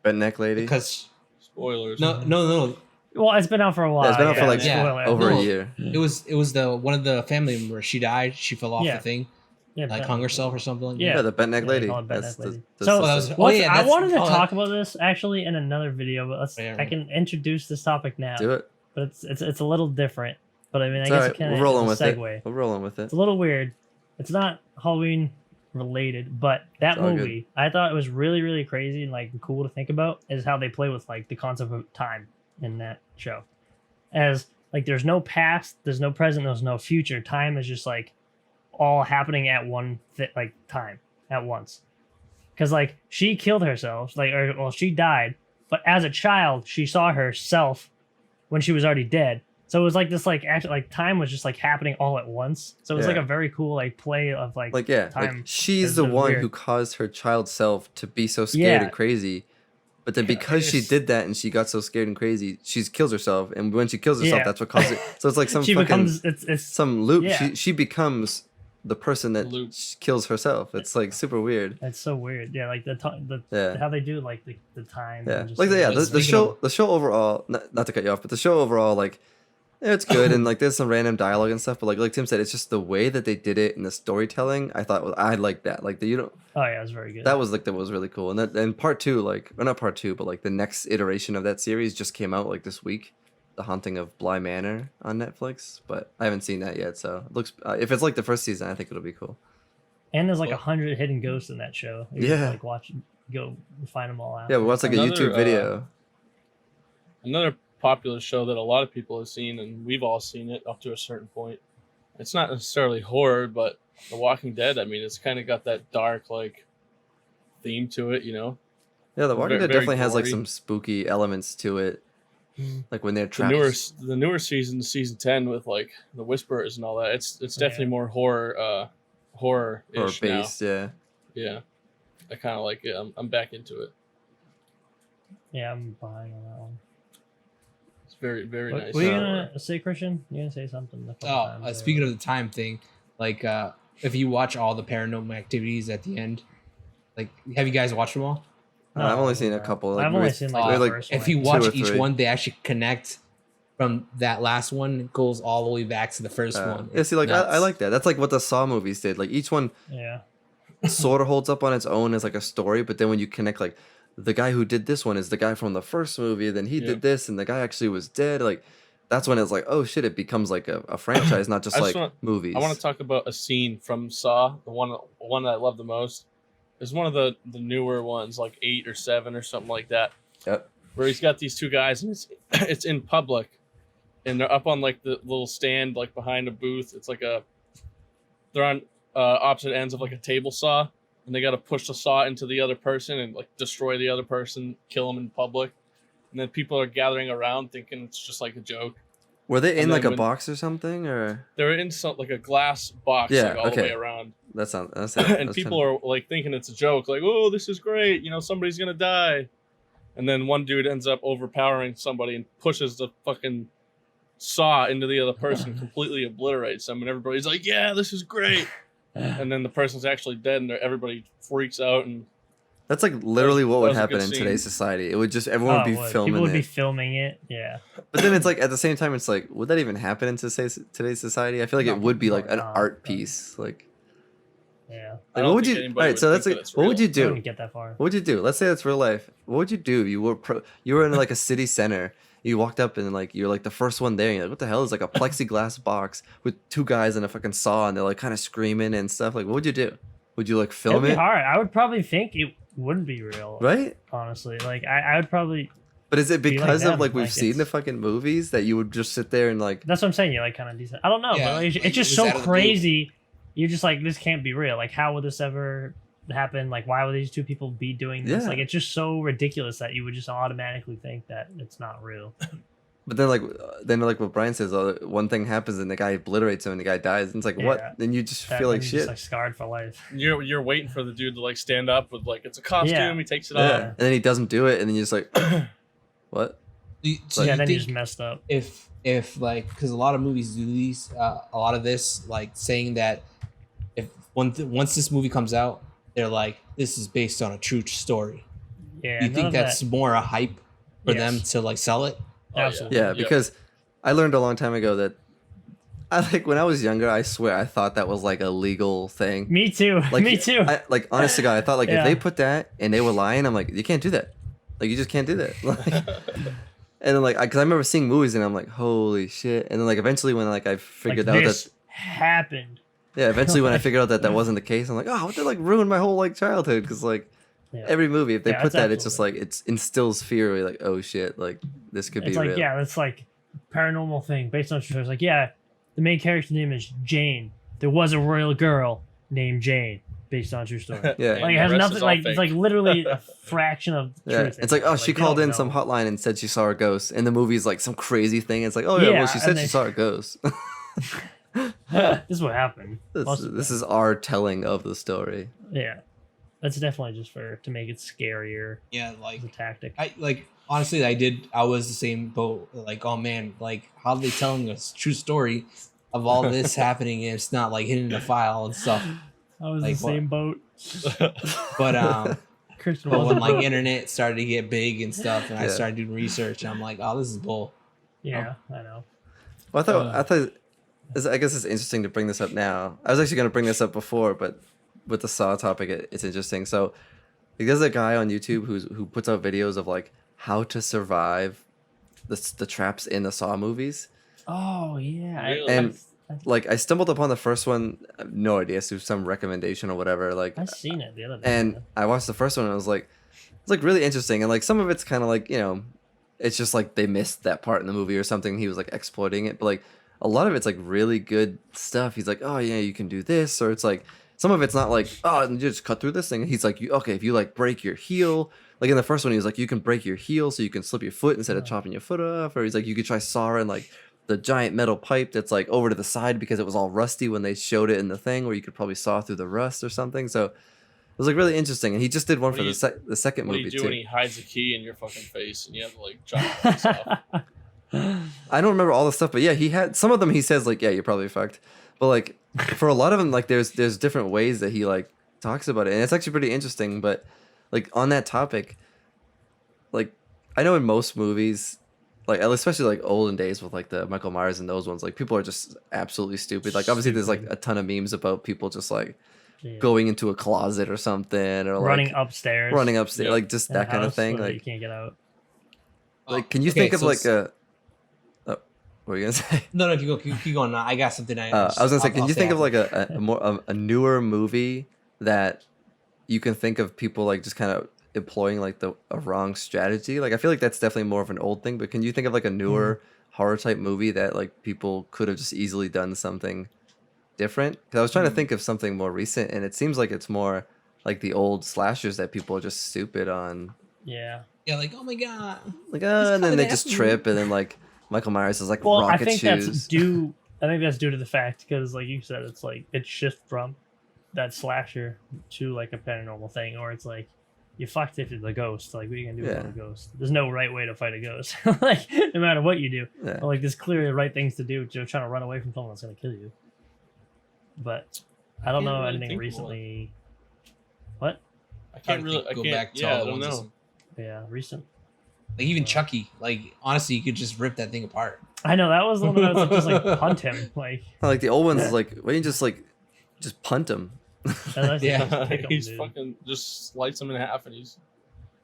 Redneck lady. because Spoilers. no Well, it's been out for a while. Yeah, it's been out for yeah, like yeah, spoiler. over No, a year. it was the one of the family members. She died. She fell off Yeah. the thing, Yeah, like hung herself or something like Yeah. Yeah, the bent neck Yeah, lady. they call it bent That's neck lady. the So, sister. Oh, yeah, I that's- wanted to oh, talk about this actually in another video, but Yeah, I right. can introduce this topic now. Do it. But it's a little different. But I mean, I It's guess alright. it kind We're of rolling is with a it. segue. We're rolling with it. It's a little weird. It's not Halloween related, but that It's all good. movie, I thought it was really, really crazy and like cool to think about is how they play with like the concept of time in that show. As like there's no past, there's no present, there's no future. Time is just like all happening at one like time at once. Because like she killed herself, like or well she died, but as a child she saw herself when she was already dead. So it was like this like actually like time was just like happening all at once. So it was like Yeah. a very cool like play of like Yeah, time. like she's is the the one weird- who caused her child self to be so scared Yeah. and crazy. But then because she Yes. did that and she got so scared and crazy, she kills herself. And when she kills herself, Yeah. that's what causes it. So it's like some she fucking becomes it's some loop. yeah. She becomes the person that Loop. kills herself. It's like super weird. it's so weird. Yeah, like the Yeah. how they do like the time. Yeah, and just, like yeah, the Speaking show, of- the show overall. Not to cut you off, but the show overall, like, yeah, it's good, and like there's some random dialogue and stuff. But like Tim said, it's just the way that they did it and the storytelling. I thought I like that. Like you know, Oh yeah, it was very good. that was really cool. And part two, like, or not part two, but like the next iteration of that series just came out like this week. The Haunting of Bly Manor on Netflix, but I haven't seen that yet. So it looks if it's like the first season, I think it'll be cool. and there's like Well- 100 hidden ghosts in that show. You Yeah. can, like watch, go find them all out. Yeah, we watched like a Another, YouTube video. Another popular show that a lot of people have seen, and we've all seen it up to a certain point. It's not necessarily horror, but The Walking Dead. I mean, it's kind of got that dark like theme to it, you know. Yeah, The Walking very- Dead very definitely has like gory. some spooky elements to it. Mm. Like when they're The trapped. newer season, season 10, with like the Whisperers and all that. It's definitely Yeah. more horror Or ish now. based, yeah. Yeah, I kind of like it. I'm back into it. Yeah, I'm behind on that one. It's very very What nice. were you Uh, gonna say, Christian? You gonna say something? a couple Oh, times there. speaking of the time thing, like if you watch all the Paranormal Activities at the end, like have you guys watched them all? I've only seen a no. couple. Like, I've only seen like uh, the like, first If one. you Two watch or each three. one, they actually connect from that last one. It goes all the way back to the first one. yeah, see, like I Nuts. like that. That's like what the Saw movies did. Like each one Yeah, sort of holds up on its own as like a story, but then when you connect, like the guy who did this one is the guy from the first movie, then he Yeah. did this, and the guy actually was dead. Like that's when it's like, oh shit, it becomes like a franchise, not just I like just want- movies. I want to talk about a scene from Saw. The one that I love the most is one of the newer ones, like 8 or 7 or something like that. Yep. Where he's got these two guys, and it's in public, and they're up on like the little stand, like behind a booth. It's like they're on opposite ends of like a table saw, and they got to push the saw into the other person and like destroy the other person, kill them in public. And then people are gathering around thinking it's just like a joke. Were they in and like then a when- box or something, or They're in some like a glass box, Yeah, like all the okay. way around. that's not that's And people are like thinking it's a joke, like, "Oh, this is great! You know, somebody's gonna die." And then one dude ends up overpowering somebody and pushes the fucking saw into the other person, completely obliterates them, and everybody's like, "Yeah, this is great!" And then the person's actually dead, and everybody freaks out. And That's like literally what that would was a happen good in scene. today's society. It would just everyone would Oh, be would. filming People would it. be filming it. Yeah, But then it's like at the same time, it's like, would that even happen in today's society? I feel like No, it would be like an no, art no. piece. Like, yeah. I what don't would think you? All anybody right, would so that's think like, that it's what would you I do? wouldn't get that far. What would you do? Let's say that's real life. What would you do? You were you were in like a city center. You walked up and like you're like the first one there. And you're like, what the hell is like a plexiglass box with two guys and a fucking saw, and they're like kind of screaming and stuff. Like, what would you do? Would you like It'd film be it? hard. I would probably think it wouldn't be real. Right? Honestly, like I would probably. But is it Be like because of them, like we've like, seen the it's- fucking movies that you would just sit there and like That's what I'm saying. You're like kind of decent. I don't know, Yeah, but like, like, it's just it so was out of the blue. crazy. You're just like, this can't be real. Like, how would this ever happen? Like, why would these two people be doing this? Yeah. Like, it's just so ridiculous that you would just automatically think that it's not real. But then like what Brian says, one thing happens and the guy obliterates him and the guy dies. And it's like Yeah. what? Then you just That feel like means shit. Just like scarred for life. you're waiting for the dude to like stand up with like it's a costume. Yeah. He takes it yeah. off. And then he doesn't do it, and then you're just like, what? So yeah, you then you think just messed up. if like because a lot of movies do these, a lot of this like saying that if once this movie comes out, they're like this is based on a true story. Yeah, You none think of that's that- more a hype for them Yes. to like sell it? Oh, yeah. Absolutely. Yeah, Yeah. because I learned a long time ago that I like when I was younger, I swear I thought that was like a legal thing. Me too. Like Me too. like honest to God, I thought like if Yeah. they put that and they were lying, I'm like, you can't do that. Like you just can't do that. Like, and then like, cause I remember seeing movies and I'm like, holy shit. And then like eventually when like I figured out this that happened. yeah, eventually when I figured out that that wasn't the case, I'm like, oh, what did like ruin my whole like childhood? Cause like Yeah. every movie, if they Yeah, put it's that, it's just absolutely- like it instills fear. You're like, oh shit, like this could It's be like, real. yeah, it's like paranormal thing based on true stories. Like, yeah, the main character's name is Jane. There was a royal girl named Jane based on true story. Yeah. Like, it the has rest nothing. is all Like, it's fake. like literally a fraction of the Yeah, truth. it's like, oh, she called they in don't some know. hotline and said she saw a ghost. And the movie's like some crazy thing. It's like, oh yeah, Yeah, well she said and she they- saw a ghost. This is what happened. this is our telling of the story. Yeah, that's definitely just to make it scarier Yeah, like as a tactic. I like honestly, I was the same boat. Like, oh man, like how are they telling us true story of all this happening and it's not like hidden in a file and stuff. I was like the what? same boat. But Christian but was when the like boat. internet started to get big and stuff, and I Yeah. started doing research, I'm like, oh, this is bull. Yeah, I know. Well, I thought I guess it's interesting to bring this up now. I was actually going to bring this up before, but with the Saw topic, it's interesting. So there's a guy on YouTube who puts out videos of like how to survive the traps in the Saw movies. Oh yeah, Really? And like I stumbled upon the first one, I have no idea, through some recommendation or whatever. Like, I seen it the other day. and I watched the first one and I was like, it's like really interesting. And like some of it's kind of like, you know, it's just like they missed that part in the movie or something. He was like exploiting it, but like a lot of it's like really good stuff. He's like, oh yeah, you can do this, or it's like some of it's not like, oh, you just cut through this thing. He's like, okay, if you like break your heel, like in the first one, he was like, you can break your heel so you can slip your foot instead of chopping your foot off, or he's like, you could try sawing like the giant metal pipe that's like over to the side because it was all rusty when they showed it in the thing, where you could probably saw through the rust or something. So it was like really interesting, and he just did one What for do the second What do movie you do when too. he hides a key in your fucking face and you have to like chop your face off? I don't remember all the stuff, but yeah, he had some of them. He says like, yeah, you're probably fucked, but like for a lot of them, like there's different ways that he like talks about it, and it's actually pretty interesting. But like on that topic, like I know in most movies, like especially like olden days with like the Michael Myers and those ones, like people are just absolutely stupid. Like obviously there's like a ton of memes about people just like Yeah. going into a closet or something, or running like upstairs, running upstairs, Yeah. like just in the that kind of house thing. so that you Like can't get out. can you Okay, think of so like a? Oh, what were you gonna say? No, keep going. I got something. I was gonna say, can I'll you think of after. like a more a newer movie that you can think of people like just kind of employing like a wrong strategy? Like I feel like that's definitely more of an old thing, but can you think of like a newer horror type movie that like people could have just easily done something different? Because I was trying to think of something more recent, and it seems like it's more like the old slashers that people are just stupid on. Yeah. Yeah, like oh my god. Like, It's and then coming they at just me. trip, and then like Michael Myers is like Well, I rocket think shoes. that's due. I think that's due to the fact because, like you said, it's like it shifts from that slasher to like a paranormal thing, or it's like you fucked it to the ghost. Like, what are you gonna do Yeah. with a ghost? There's no right way to fight a ghost. Like, no matter what you do, Yeah. But, like there's clearly right things to do. You're trying to run away from someone that's gonna kill you. But I don't Can't know really anything think of recently. What? I can't really. I go can't. back to Yeah, all I the don't ones. know. Yeah, recent. Like even Chucky. Like honestly, you could just rip that thing apart. I know that was the one that was just like punt him. Like, Like the old ones is like, why don't you just punt him? unless you Yeah. just pick 'em, He's dude. fucking just slice him in half, and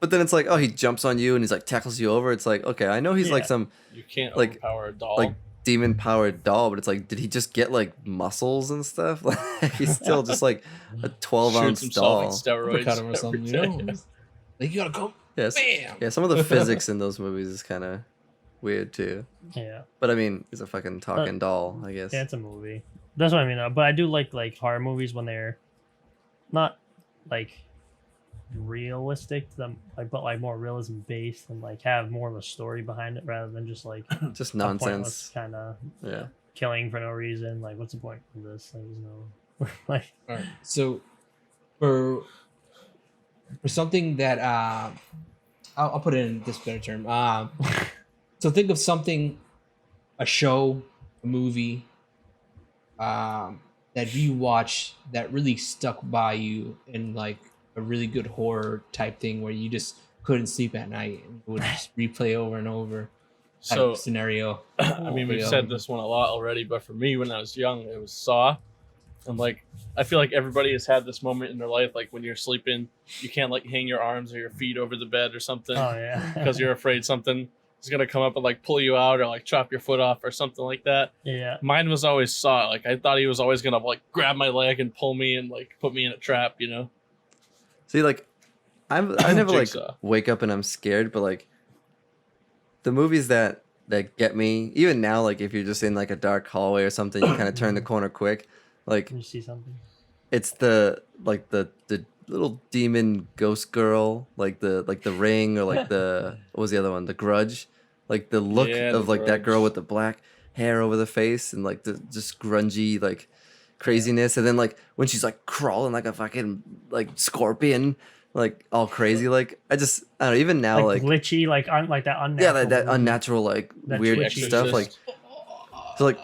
But then it's like, oh, he jumps on you and he's like tackles you over. It's like, okay, I know he's like Yeah. some you can't Like- overpower a doll. like demon powered doll, but it's like, did he just get like muscles and stuff? Like he's still just like a 12-ounce Shoots himself with doll. steroids Uppercut him or every something. You day. know? Like you gotta go. Yes. Bam. Yeah, some of the physics in those movies is kind of weird too. Yeah. But I mean, he's a fucking talking doll, I guess. Yeah, it's a movie. That's what I mean. Though. But I do like horror movies when they're not like realistic, to them, like but like more realism based and like have more of a story behind it rather than just like Just nonsense. kind of Yeah. killing for no reason. Like, what's the point of this? Like, there's no like. All right. So for something that I'll put it in this better term. So think of something, a show, a movie, that you watch that really stuck by you in like a really good horror type thing where you just couldn't sleep at night and would just replay over and over. So scenario. I mean, we've said this one a lot already, but for me, when I was young, it was Saw. And like, I feel like everybody has had this moment in their life, like when you're sleeping, you can't like hang your arms or your feet over the bed or something Oh yeah. because you're afraid something is gonna come up and like pull you out or like chop your foot off or something like that. Yeah. Mine was always Saw. Like I thought he was always gonna like grab my leg and pull me and like put me in a trap, you know? See, like, I never like Jigsaw. wake up and I'm scared, but like the movies that get me, even now, like if you're just in like a dark hallway or something, you kind of turn the corner quick. Like You see something. it's the little demon ghost girl, like the Ring, or like what was the other one, The Grudge, like the look Yeah, The of like that girl Grudge. with the black hair over the face and like the just grungy like craziness, and then like when she's like crawling like a fucking like scorpion, like all crazy. Like I don't know, even now Like, like glitchy, like like that unnatural. yeah, that movement. unnatural like That weird twitchy stuff, like Exorcist. so like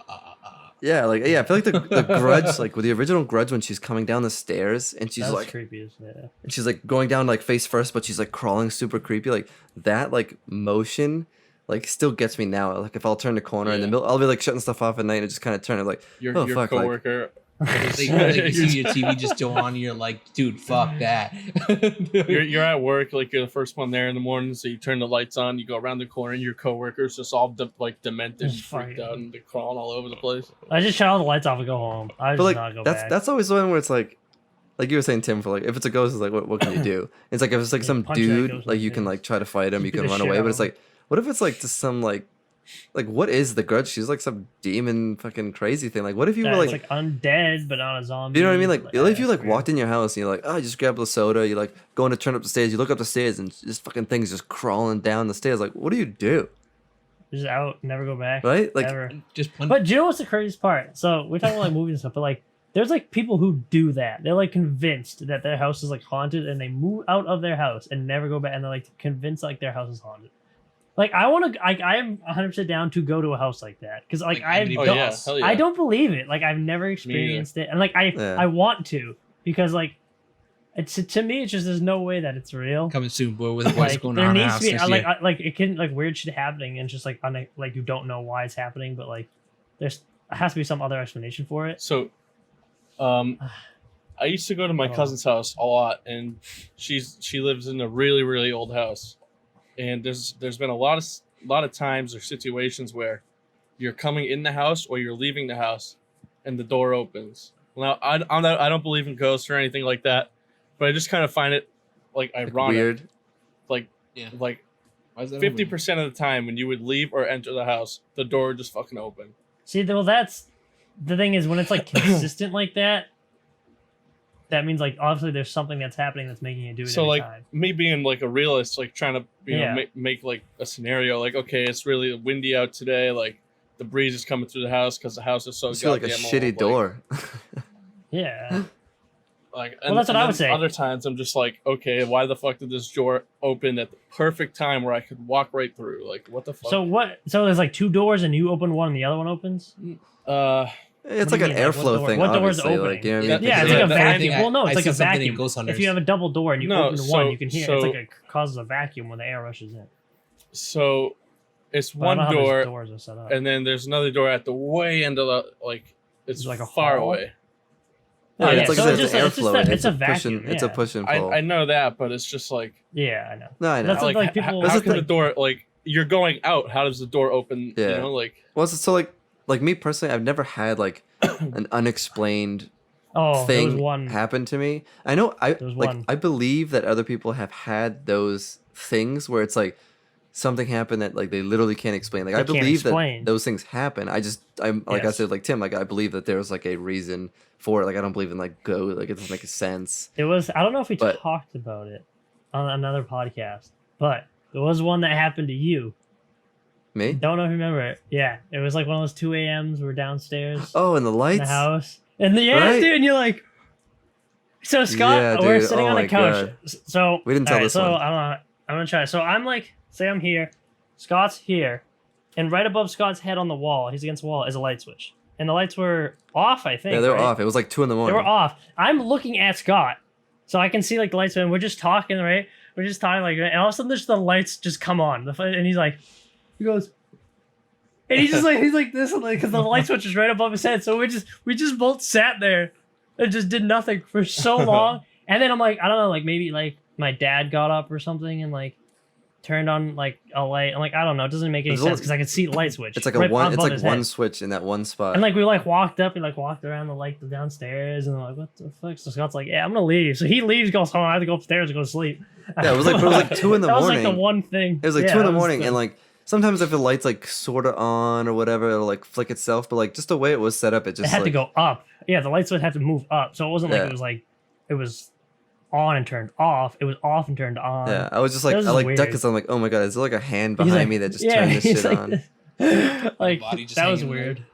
yeah, like yeah, I feel like the Grudge, like with the original Grudge, when she's coming down the stairs and she's That's like creepy as yeah. and she's like going down like face first, but she's like crawling super creepy, like that like motion like still gets me now. Like if I'll turn the corner in the Yeah. middle, I'll be like shutting stuff off at night and just kind of turn it like Your oh your fuck, like coworker. Like, you see your TV just go on, you're like, dude, fuck that. You're at work, like you're the first one there in the morning, so you turn the lights on, you go around the corner, and your coworkers just all like demented, and Just freaked fucking- out, and they're crawling all over the place. I just shut all the lights off and go home. I just but like not go that's back. that's always the one where it's like you were saying, Tim, for like if it's a ghost, it's like what can you do? It's like if it's like Yeah, some punch that dude, ghost like in the you can face. like try to fight him, you Beat can the run shit away, out but of it's like what if it's like just some like what is the Grudge? She's like some demon fucking crazy thing. Like what if you Yeah, were it's like undead, but not a zombie. you know what I mean? Like, if you like weird. walked in your house and you're like, oh, just grab a soda, you like going to turn up the stairs, you look up the stairs and just fucking things just crawling down the stairs. Like, what do you do? just out, never go back. Right? Like, Ever. Just punch. But do you know what's the craziest part? So we're talking about like movies and stuff, but like there's like people who do that. They're like convinced that their house is like haunted, and they move out of their house and never go back, and they're like convinced like their house is haunted. Like I want to, I am 100% down to go to a house like that because like Like I Amityville. Oh don't, yeah, hell yeah. I don't believe it. Like I've never experienced it, and like Yeah. I want to because like it's to me it's just there's no way that it's real. Coming soon, boy, with what's Like going there on in our needs house to be next like year. like it can like weird shit happening and it's just like like you don't know why it's happening, but like there has to be some other explanation for it. So, I used to go to my Oh. cousin's house a lot, and she lives in a really really old house, and there's been a lot of times or situations where you're coming in the house or you're leaving the house, and the door opens. Now I don't believe in ghosts or anything like that, but I just kind of find it like ironic, weird. like Yeah. like Why is that 50% of the time when you would leave or enter the house, the door would just fucking open. See, well, that's the thing is when it's like consistent like that. That means like obviously there's something that's happening that's making you do it So every like time. me being like a realist, like trying to Yeah. make like a scenario, like okay, it's really windy out today, like the breeze is coming through the house because the house is so Just feel like a goddamn shitty old, door. Yeah, Like, Well, that's what I would then say. Other times I'm just like, okay, why the fuck did this door open at the perfect time where I could walk right through? Like, what the fuck? so what? So there's like two doors and you open one and the other one opens. uh, It's What like do an you mean? Like, what airflow door- thing, what door's obviously. opening? Like, you know what I mean? Yeah, it's Yeah, like a that- vacuum. I- Well, no, I it's like see a something in vacuum. Ghost Hunters. If you have a double door and you No, open so- one, you can hear so- it's like it causes a vacuum when the air rushes in. so it's But I don't one know how those door, doors are set up. and then there's another door at the way end of the like. It's Is it like a far hall? away. Oh, Yeah, yeah, it's like so I said, it's it's just- an it's just airflow. a- it's a pushing. vacuum, It's a yeah. push and pull. I know that, but it's just like, Yeah, I know. No, I know. That's like, like h- people- how That's the can the thing. door like you're going out? How does the door open? Yeah. You know, like Well, so like me personally, I've never had like an unexplained Oh, there was thing one. happen to me. I know There was one. I believe that other people have had those things where it's like something happened that like they literally can't explain. Like They I can't believe explain. that those things happen. I'm like I Yes. said, like Tim, like I believe that there's like a reason for it. Like I don't believe in like like it doesn't make sense. It was. I don't know if we But- talked about it on another podcast, but there was one that happened to you. Me? Don't know if you remember it. Yeah, it was like one of those 2 a.m.s. We're downstairs Oh, and the in lights. the house, and yeah, Right. dude, and you're like, so Scott, Yeah, we're dude. sitting Oh on the my couch. God. So We didn't tell alright, this so one. I'm gonna try. So I'm like, say I'm here, Scott's here, and right above Scott's head on the wall, he's against the wall, is a light switch, and the lights were off. I think. Yeah, they were right? off. It was like 2 They a.m. were off. I'm looking at Scott, so I can see like the lights, and we're just talking, right? We're just talking like, and all of a sudden, there's the lights just come on, and he's like, he goes, And he's like this, and like because the light switch is right above his head. So we just both sat there and just did nothing for so long. And then I'm like, I don't know, like maybe like my dad got up or something and like turned on like a light. I'm like, I don't know, it doesn't make any sense because I could see the light switch. It's like right it's above like his one head. switch in that one spot. And like we like walked up and like walked around the downstairs and like what the fuck? So Scott's like, yeah, I'm gonna leave. So he leaves, goes home. I have to go upstairs and go to sleep. Yeah, it was like 2 in the that morning. was like the one thing. It was like Yeah, 2 in the that was morning, and like sometimes if the light's like sort of on or whatever, it'll like flick itself. But like just the way it was set up, it just it had like, to go up. Yeah, the light switch had to move up. So it wasn't Yeah. like it was on and turned off. It was off and turned on. Yeah, I was just like, That was I like weird. duck because I'm like, oh my god, is there like a hand He's behind like- me that just yeah, turned this he's shit like on? like body just that was hanging there. weird.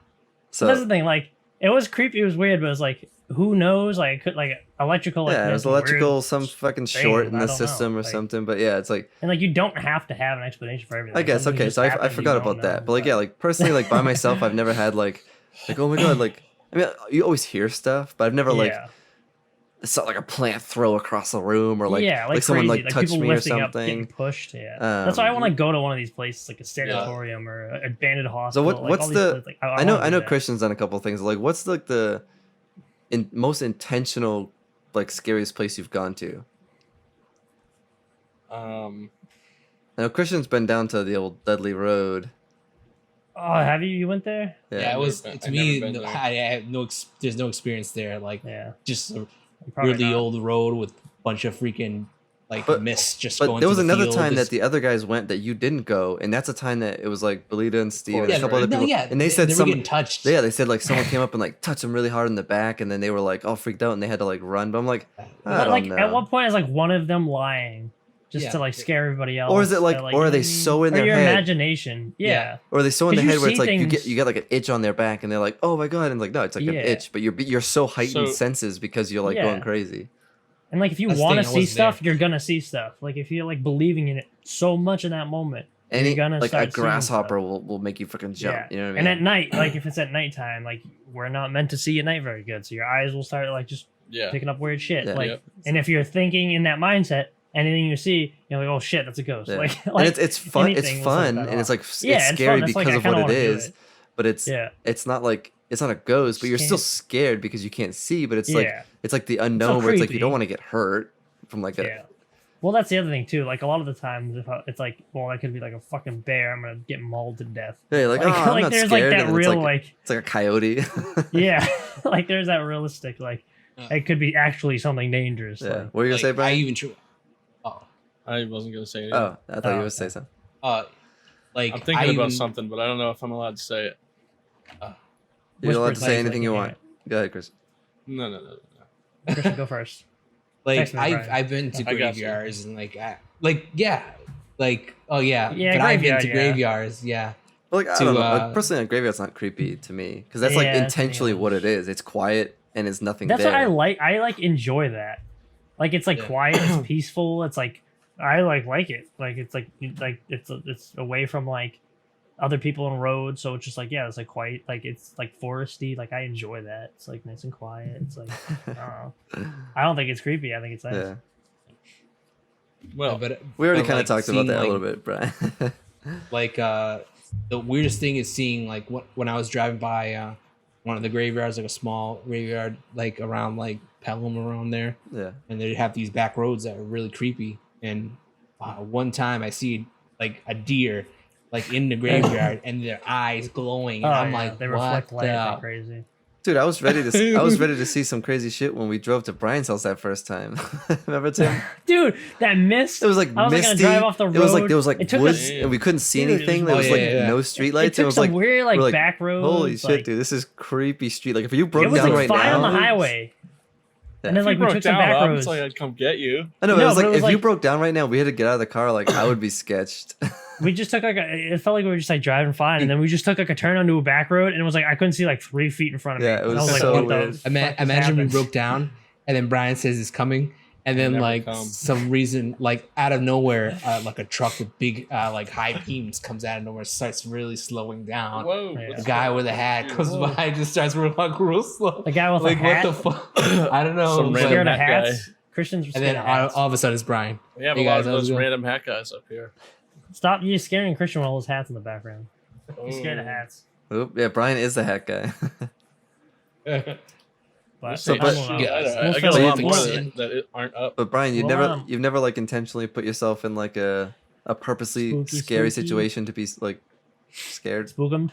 So That's the thing. Like it was creepy. It was weird, but it was like who knows? Like it could like electrical. Like, yeah, it was some weird electrical, some fucking thing, short in I the don't know, system or like- something. But yeah, it's like And like you don't have to have an explanation for everything. I guess Something okay. just So I happened, you forgot don't about that. know, But like yeah, like personally, like by myself, I've never had like oh my god, like I mean, you always hear stuff, but I've never like yeah. saw like a plant throw across the room or like yeah, like someone crazy. like touched people me or lifting up, getting something. pushed. Yeah, that's why I want to go to one of these places, like a sanatorium or a abandoned So hospital. what? like, What's all these the? places, like, I know. wanna I do know. that. Christian's done a couple things. Like, what's like the most intentional, like scariest place you've gone to? I know Christian's been down to the old Dudley Road. Oh, have you? You went there? Yeah, it was I've to never me. been No, there. I have no. There's no experience there. Like Yeah. just a Probably really not. old road with a bunch of freaking like But- mist just But going. there was through the another field. time It's- that the other guys went that you didn't go, and that's a time that it was like Belita and Steve and yeah, a couple other no, people, yeah, and they said they were some. getting touched. Yeah, they said like someone came up and like touched them really hard in the back, and then they were like all freaked out and they had to like run. But I'm like, I But don't like know. at what point is like one of them lying just Yeah. to like scare everybody else? Or is it like, That, or are you know they what I mean? so in Or their your head, imagination? Yeah. or are they so in 'Cause their you head where it's see like things- you get like an itch on their back, and they're like, oh my god, and like no, it's like an Yeah. itch, but you're so heightened So- senses because you're like Yeah. going crazy. And like if you That's the want to thing, I see wasn't stuff, there. you're gonna see stuff. Like if you're like believing in it so much in that moment, Any you're gonna like a start seeing grasshopper stuff. will make you freaking jump. Yeah. You know what I mean? And at night, like if it's at nighttime, like we're not meant to see at night very good, so your eyes will start like just Yeah. picking up weird shit. Yeah. Like, Yep. and if you're thinking in that mindset, anything you see, you're like, oh shit, that's a ghost. Yeah. Like, and it's fun. It's anything will set fun, that and it's off. like Yeah, it's it's scary fun. That's, like, because I of kinda what it wanna do is. it. But it's Yeah. it's not like it's not a ghost, but you're still Can't- scared because you can't see. But it's like Yeah. it's like the unknown where it's like you creepy. don't want to get hurt from like a Yeah. Well, that's the other thing too. Like a lot of the times, it's like, well, that could be like a fucking bear. I'm gonna get mauled to death. yeah, like, oh, I'm not there's scared. like and that then real like it's like a coyote. yeah, like there's that realistic like it could be actually something dangerous. yeah. Like, What were you gonna like, say, I Brian? even oh I wasn't gonna say anything. Oh, I thought you Oh, were gonna say okay. something. like I'm thinking I about even, something, but I don't know if I'm allowed to say it. You're allowed to Whisper say it, anything you like, want. Go ahead, Chris. No. Christian, go first. Like Text me, Brian. I've been to I got you. graveyards and like yeah, like oh yeah, Yeah, but I've been graveyard, to yeah. graveyards, yeah. But like I To, don't know. uh, Personally, a graveyard's not creepy to me because that's like Yeah, it's intentionally pretty what it is. It's quiet and it's nothing That's there. what I like. I like enjoy that. Like it's like Yeah. quiet. It's peaceful. It's like I like it. Like it's like it's away from like other people on road. So it's just like yeah, it's like quiet. Like it's like foresty. Like I enjoy that. It's like nice and quiet. It's like I don't know. I don't think it's creepy. I think it's nice. Yeah, Well, but we already but, kind of like, talked about seeing, that a like, little bit, Brian. Like the weirdest thing is seeing like when I was driving by one of the graveyards, like a small graveyard, like around like Pelham around there, yeah. and they have these back roads that are really creepy. And one time I see like a deer like in the graveyard and their eyes glowing, and Oh, I'm yeah, like, they what reflect light like the? crazy. Dude, I was ready to see some crazy shit when we drove to Brian's house that first time. Remember, Tim? Dude, that mist. It was like I was like misty. gonna drive off the road. It was like there was like It took woods, us- and we couldn't see Dude, it anything. was- There was Oh, like yeah, yeah. no It streetlights. took It was some like weird like we're like, back roads. holy shit, like, dude, this is creepy street. Like if you broke It was down like right fine now, on the highway. And then if like you we broke took some down, back Rob, roads. it's like I'd come get you. I know. No, it was but like it was if you like- broke down right now, we had to get out of the car. Like I would be sketched. We just took like it felt like we were just like driving fine, and then we just took like a turn onto a back road, and it was like I couldn't see like 3 feet in front of me. Yeah, it And I was like, so what the weird. fuck just Imagine we happened? broke down, and then Brian says it's coming, and then Never like come. some reason, like out of nowhere, like a truck with big like high beams comes out of nowhere, starts really slowing down. Whoa. Yeah. A guy with a hat comes Whoa. by, just starts walking real slow. The guy with Like a hat. what the fuck? I don't know. Some but- random Scared of hat hats. Christians were and then scared of hats. all of a sudden it's Brian. We have Hey, a lot guys, of how's those it going? random hat guys up here. Stop you scaring Christian with all those hats in the background. He's scared of hats. Oop, yeah, Brian is the hat guy. But So, I but- don't know. Yeah, We'll I got a film lot it. more We'll- that aren't up. But Brian, Well, you've never like intentionally put yourself in like a purposely Spooky, scary spooky. situation to be like scared, Spook 'em.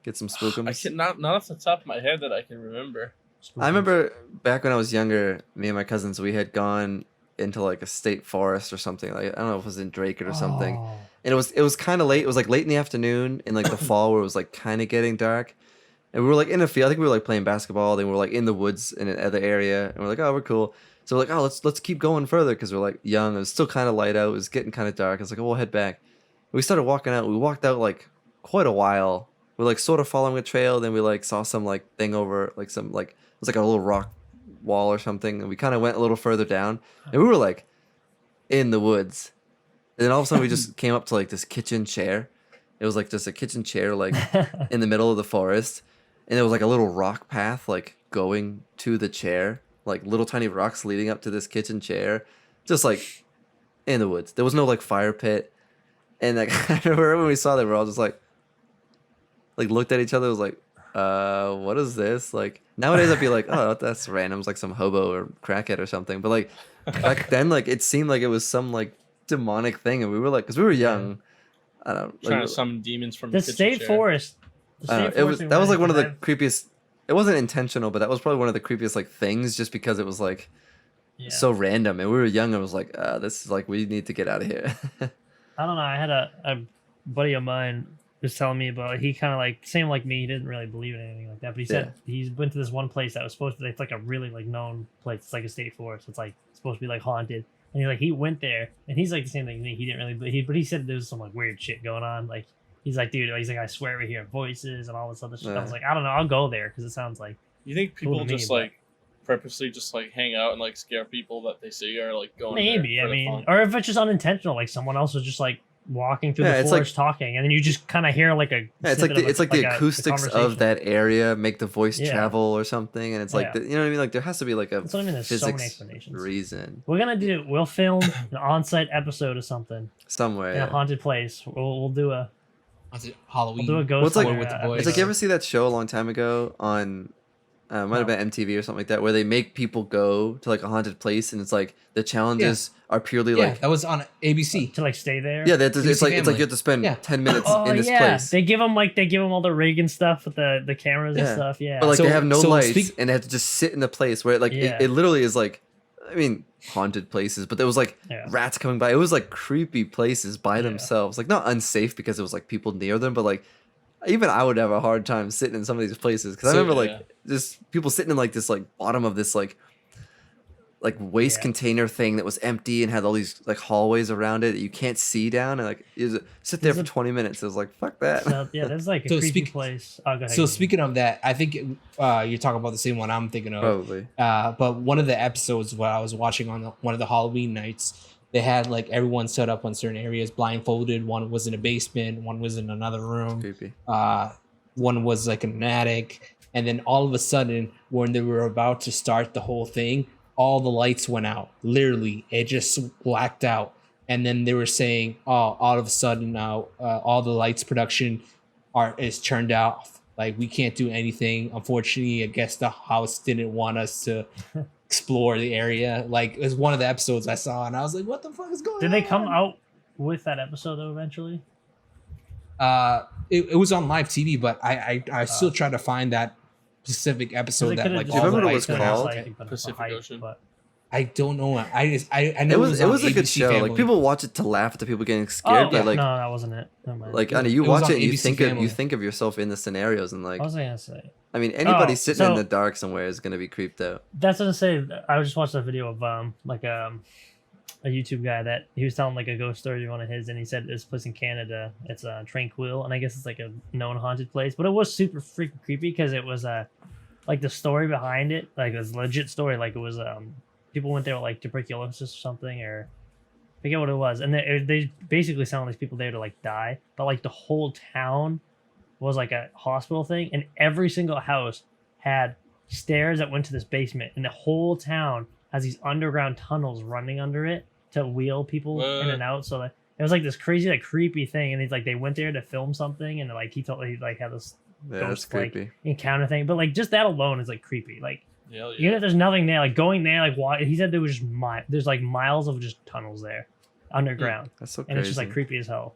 get some I spookums. can not off the top of my head that I can remember. Spook I 'em. remember back when I was younger, me and my cousins, we had gone into like a state forest or something. Like I don't know if it was in Drake or something. Oh. And it was kind of late. It was like late in the afternoon in like the fall where it was like kind of getting dark. And we were like in a field. I think we were like playing basketball. Then we were like in the woods in another area. And we're like, oh, we're cool. So we're like, oh, let's keep going further because we're like young. It was still kind of light out. It was getting kind of dark. I was like, oh, we'll head back. We started walking out. We walked out like quite a while. We're like sort of following a trail. Then we like saw some like thing over like some like it was like a little rock wall or something. And we kind of went a little further down. And we were like in the woods. And then all of a sudden we just came up to like this kitchen chair. It was like just a kitchen chair like in the middle of the forest. And there was like a little rock path like going to the chair, like little tiny rocks leading up to this kitchen chair, just like in the woods. There was no like fire pit. And like I remember when we saw that, we're all just like looked at each other. It was like, what is this? Like nowadays I'd be like, oh, that's random. It's like some hobo or crackhead or something. But like back then, like it seemed like it was some like demonic thing, and we were like, because we were young. I don't like, Trying to summon demons from The kitchen state chair. forest. The I don't state know, forest that was like one of the have- creepiest. It wasn't intentional, but that was probably one of the creepiest like things, just because it was like yeah. so random, and we were young. And was like, this is like we need to get out of here. I don't know. I had a buddy of mine was telling me about. He kind of like same like me. He didn't really believe in anything like that, but he said he went to this one place that was supposed to. It's like a really like known place. It's like a state forest. It's like supposed to be like haunted. And he went there, and he's like the same thing as me. He didn't really, but he said there was some like weird shit going on. Like he's like, dude, he's like, I swear we hear voices and all this other shit. I was like, I don't know. I'll go there because it sounds like You think Cool people to me, just but- like purposely just like hang out and like scare people that they see or like going maybe. there I for the mean, fun? or if it's just unintentional, like someone else was just like walking through Yeah, the it's like- forest talking, and then you just kind of hear like a. Yeah, it's like snippet of the a acoustics of conversation. that area make the voice Yeah. travel or something, and it's like Yeah. you know what I mean. Like there has to be like a That's what I mean. There's so many physics explanations. reason We'll film an on-site episode of something somewhere. in a Yeah. haunted place. We'll do a Was it Halloween? we'll do a ghost Well, it's like- hunter with the episode. boys. It's like you ever see that show a long time ago on might have No. been MTV or something like that, where they make people go to like a haunted place, and it's like the challenges are purely Yeah, like that was on ABC. to like stay there. yeah, it's ABC like Family. you have to spend Yeah. 10 minutes Oh in this yeah, place. they give them all the rig and stuff with the cameras and Yeah. stuff. Yeah, But like So- they have no so lights, speak- and they have to just sit in the place where like Yeah. it literally is like, I mean, haunted places, but there was like Yeah. rats coming by. It was like creepy places by Yeah. themselves, like not unsafe because it was like people near them, but like even I would have a hard time sitting in some of these places because I So- remember Yeah. like just people sitting in like this like bottom of this like waste Yeah. container thing that was empty and had all these like hallways around it that you can't see down, and like you just sit there There's for a- 20 minutes. It was like fuck that. So, yeah, there's like a So creepy speak- place. Oh, go ahead. So speaking of that, I think you're talking about the same one I'm thinking of. Probably. But one of the episodes where I was watching on one of the Halloween nights, they had like everyone set up on certain areas, blindfolded. One was in a basement, one was in another room, Creepy. one was like in an attic, and then all of a sudden, when they were about to start the whole thing, all the lights went out. Literally, it just blacked out. And then they were saying, "Oh, all of a sudden now, all the lights production is turned off. Like we can't do anything. Unfortunately, I guess the house didn't want us to explore the area." Like it was one of the episodes I saw, and I was like, "What the fuck is going on?" Did they come out with that episode though eventually? It was on live TV, but I still try to find that specific episode that like Do you all the remember what it lights was went out. called? Pacific Ocean. But I don't know. I know It was on a good ABC show. Family. Like people watch it to laugh at the people getting scared, oh, but like no, that wasn't it. Never mind. like I know you It was watch on it and you ABC think Family. you think of yourself in the scenarios, and like what was I gonna say? I mean anybody Oh, sitting in so- the dark somewhere is gonna be creeped out. That's what I say. I just watched a video of a YouTube guy that he was telling like a ghost story to one of his, and he said this place in Canada, it's Tranquil, and I guess it's like a known haunted place, but it was super freaking creepy because it was like the story behind it, like it was a legit story, like it was people went there with like tuberculosis or something, or I forget what it was, and they basically sent all these people there to like die, but like the whole town was like a hospital thing, and every single house had stairs that went to this basement, and the whole town has these underground tunnels running under it to wheel people in What? and out. So that It was like this crazy, like creepy thing, and it's like they went there to film something, and like he had this Yeah, that's ghost like creepy. encounter thing. But like just that alone is like creepy. Like Hell even yeah. if there's nothing there, like going there, like why he said there was just there's like miles of just tunnels there underground, That's so crazy. and it's just like creepy as hell.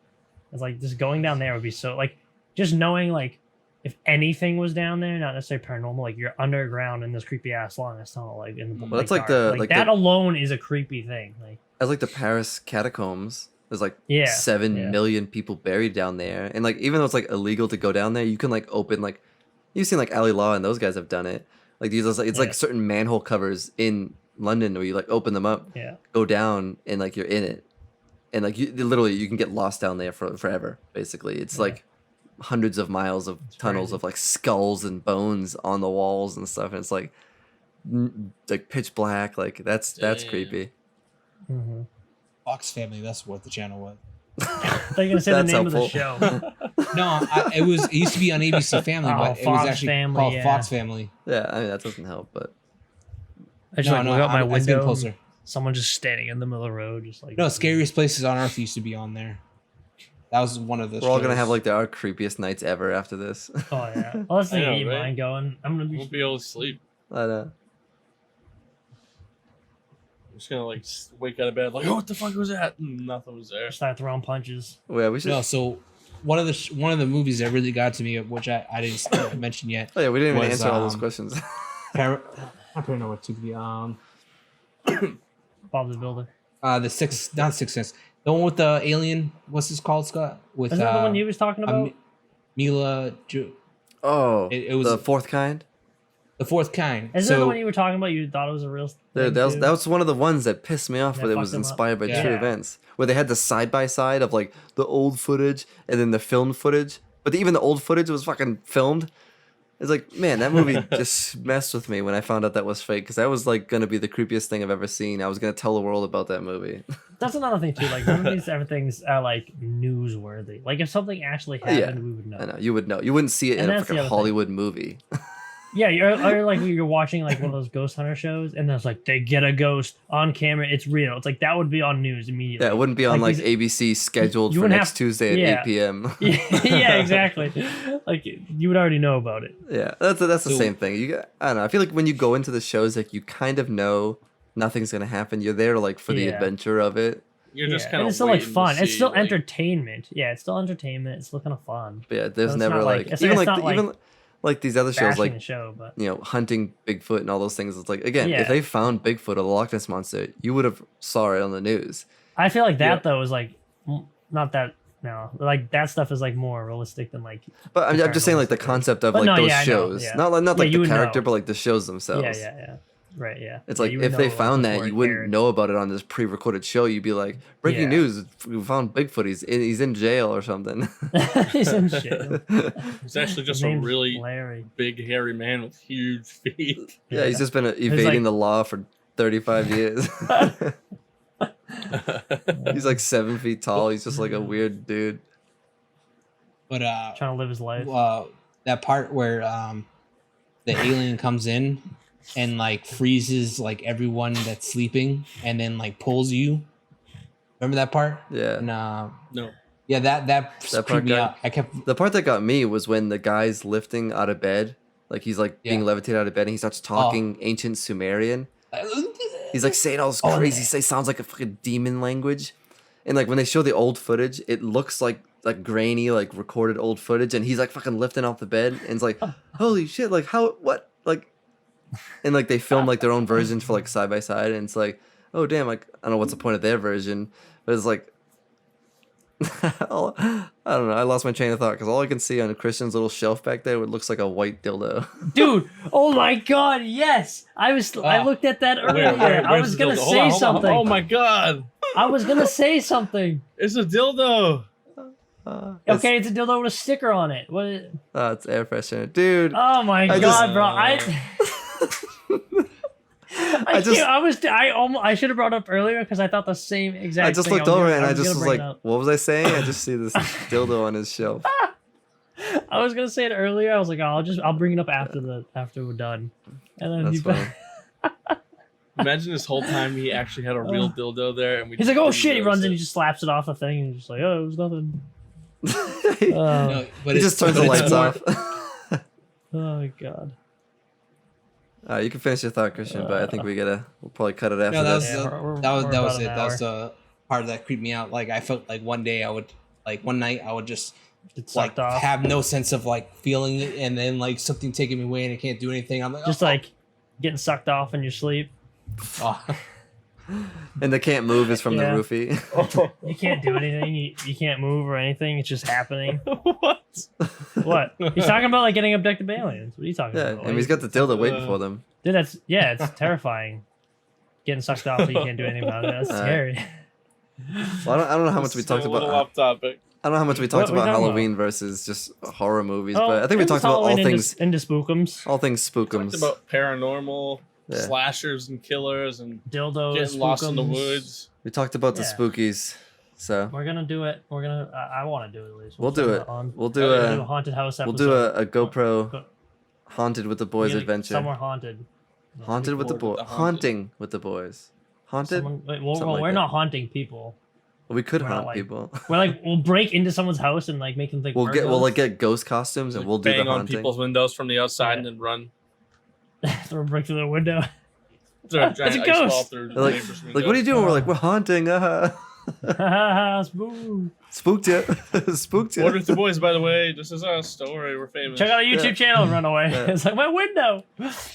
It's like just going down there would be so like just knowing like if anything was down there, not necessarily paranormal, like you're underground in this creepy ass long tunnel, like in the Well, that's like dark. the- like that the- alone is a creepy thing. Like As like the Paris catacombs, there's like Yeah, 7 million people buried down there, and like even though it's like illegal to go down there, you can like open like you've seen like Ali Law and those guys have done it. Like these, it's Yeah. like certain manhole covers in London where you like open them up, yeah, go down, and like you're in it, and like you literally you can get lost down there for forever. Basically, it's Yeah. like hundreds of miles of tunnels crazy. of like skulls and bones on the walls and stuff, and it's like pitch black. Like that's Damn. creepy. mm-hmm. Fox Family. That's what the channel was. I thought you were gonna say the That's name of the helpful. show. No, it used to be on ABC Family, Oh, but it was Fox actually Family, called yeah. Fox Family. Yeah, I mean that doesn't help, but I just like look out my I was getting window. closer. Someone just standing in the middle of the road, just like No, Scariest Places on Earth used to be on there. That was one of the. we're all gonna shows. have like our creepiest nights ever after this. Oh yeah. Well, let's I know, get your right? mind going. I'm gonna I won't be. be able to sleep. I know. I'm just gonna like wake out of bed like, oh, what the fuck was that? And nothing was there. Start throwing punches. Well, yeah, we should. No, so one of the movies that really got to me, which I didn't mention yet. Oh yeah, we didn't even was, answer all those questions. Not Paranormal Activity. Bob the Builder. Not Sixth Sense. The one with the alien. What's this called, Scott? With Isn't that the one you was talking about? Mila. Oh, It was the fourth kind. the fourth kind. Isn't that so the one you were talking about? You thought it was a real thing That too? was one of the ones that pissed me off, That where it fucked was them up. inspired by Yeah. true events, where they had the side by side of like the old footage and then the filmed footage, but even the old footage was fucking filmed. It's like, man, that movie just messed with me when I found out that was fake, because that was like gonna be the creepiest thing I've ever seen. I was gonna tell the world about that movie. That's another thing too. Like movies, everything's are like newsworthy. Like if something actually happened, Yeah. we would know. I know you would know. You wouldn't see it And in a that's the fucking other thing. Hollywood movie. Yeah, or like you're watching like one of those ghost hunter shows, and there's like they get a ghost on camera. It's real. It's like that would be on news immediately. Yeah, it wouldn't be on like these- ABC scheduled you for wouldn't next have- Tuesday at yeah. 8 p.m. yeah, exactly. Like you would already know about it. Yeah, that's the So- same thing. I don't know. I feel like when you go into the shows, like you kind of know nothing's gonna happen. You're there like for the Yeah. adventure of it. You're just Yeah, kind and of it's still like fun. It's still entertainment. Yeah, it's still entertainment. It's still kind of fun. But yeah, there's it's never not like, like- it's- even it's like not like even like these other shows Bashing like the show, but hunting Bigfoot and all those things. It's like again, Yeah. if they found Bigfoot or the Loch Ness monster, you would have saw it on the news. I feel like that Yeah. though is like not that. No, like that stuff is like more realistic than like. But I'm just saying Paranormal like the stuff. concept of But like no, those yeah, I know, shows, yeah. not Yeah, like you the would character, know. but like the shows themselves. Yeah. Right, yeah. It's Yeah, like you would if they know, found before that, you it wouldn't aired. know about it on this pre-recorded show. You'd be like, breaking Yeah. news: we found Bigfoot. He's in jail or something. He's in jail. It's actually just His a name's really Larry. big, hairy man with huge feet. Yeah, he's just been evading like- the law for 35 years. He's like 7 feet tall. He's just like a weird dude. But trying to live his life. that part where the alien comes in and like freezes like everyone that's sleeping and then like pulls you. Remember that part? Yeah. And No. yeah, that That creeped part me got- out. I kept The part that got me was when the guy's lifting out of bed. Like he's like being Yeah. levitated out of bed and he starts talking ancient Sumerian. He's like saying all this Oh, crazy, yeah. say sounds like a fucking demon language. And like when they show the old footage, it looks like grainy, like recorded old footage, and he's like fucking lifting off the bed and it's like, holy shit, like how what? Like and like they film like their own versions for like side by side, and it's like, oh damn, like I don't know what's the point of their version, but it's like I don't know. I lost my train of thought because all I can see on Christian's little shelf back there, it looks like a white dildo. Dude, oh my god, yes. I looked at that earlier. I was gonna say something. Oh my god. I was gonna say something. It's a dildo. Okay, it's a dildo with a sticker on it. What? It's air freshener, dude. Oh my I god, just- bro! Oh. I should have brought it up earlier because I thought the same exact. I just thing. looked over and I was just gonna was bring like, it up. what was I saying? I just see this dildo on his shelf. I was gonna say it earlier. I was like, oh, I'll bring it up after we're done. And then That's you. funny. Imagine this whole time he actually had a real dildo there, and we. He's just like, oh didn't shit! He notice runs in, it. he just slaps it off the thing, and just like, oh, it was nothing. No, but He it's just turns the but it's lights more- off. Oh my god. You can finish your thought, Christian, but I think we'll probably cut it after No, that was this. Yeah, the, we're that was about it. an That was hour. the part that creeped me out. Like I felt like one day I would one night I would just Get like sucked off. have no sense of like feeling it, and then like something taking me away and I can't do anything. I'm like Just like getting sucked off in your sleep. oh. And the can't move is from Yeah. the roofie. You can't do anything. You can't move or anything. It's just happening. What? What? He's talking about like getting abducted by aliens. What are you talking Yeah, about? and he's got the dildo waiting for them. Dude, it's terrifying. Getting sucked off, but you can't do anything about it. That's scary. Well, I don't know how much we Still talked a little about. off topic. I don't know how much we talked What we about talking Halloween versus just horror movies, Oh, but I think we it was talked about all Halloween things, into spookums, all things Talked spookums. about paranormal, Yeah. slashers and killers, and dildos, getting lost in the spookums. woods. We talked about the Yeah. spookies, so We're gonna do it. We're gonna. I want to do it at least. we'll do it. We'll do We'll do a a haunted house episode. we'll do a GoPro Go- haunted with the boys We're gonna- adventure. Somewhere haunted. Haunted with the Bored with boys. the haunted. Haunting with the boys. Haunted. Something like we're that. not haunting people. We could we're not haunt like- people. We're like we'll break into someone's house and like make them think We'll we're get ghosts. get ghost costumes and we'll do bang the on haunting. people's windows from the outside Yeah. and then run. Throw a brick through the window. Throw a It's giant a ice ball ghost. through the They're like, neighbor's window. like, what are you doing? We're like, we're haunting. Spook. Spooked you. Spooked you. Bored with the boys, by the way. This is our story. We're famous. Check out our YouTube Yeah. channel and run away. Yeah. It's like my window.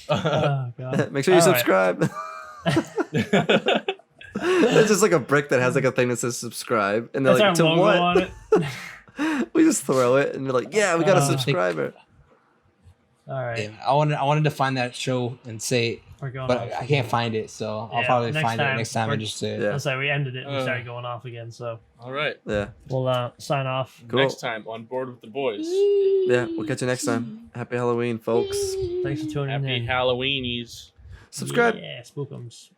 Oh god. Make sure you All right. subscribe. It's just like a brick that has like a thing that says subscribe, and they're That's like, our to logo what? on it. We just throw it, and they're like, yeah, we got a Uh, subscriber. All right. Damn, I wanted to find that show and say it, We're going but off. I can't find it, so I'll Yeah, probably next find it time next time and we're- just say it. Yeah. That's why we ended it and we Uh. started going off again. So All right. Yeah, we'll sign off. Cool. Next time on Board with the Boys. yeah. We'll catch you next time. Happy Halloween, folks. Thanks for tuning Happy in. Halloweenies. Subscribe. Yeah, spookums.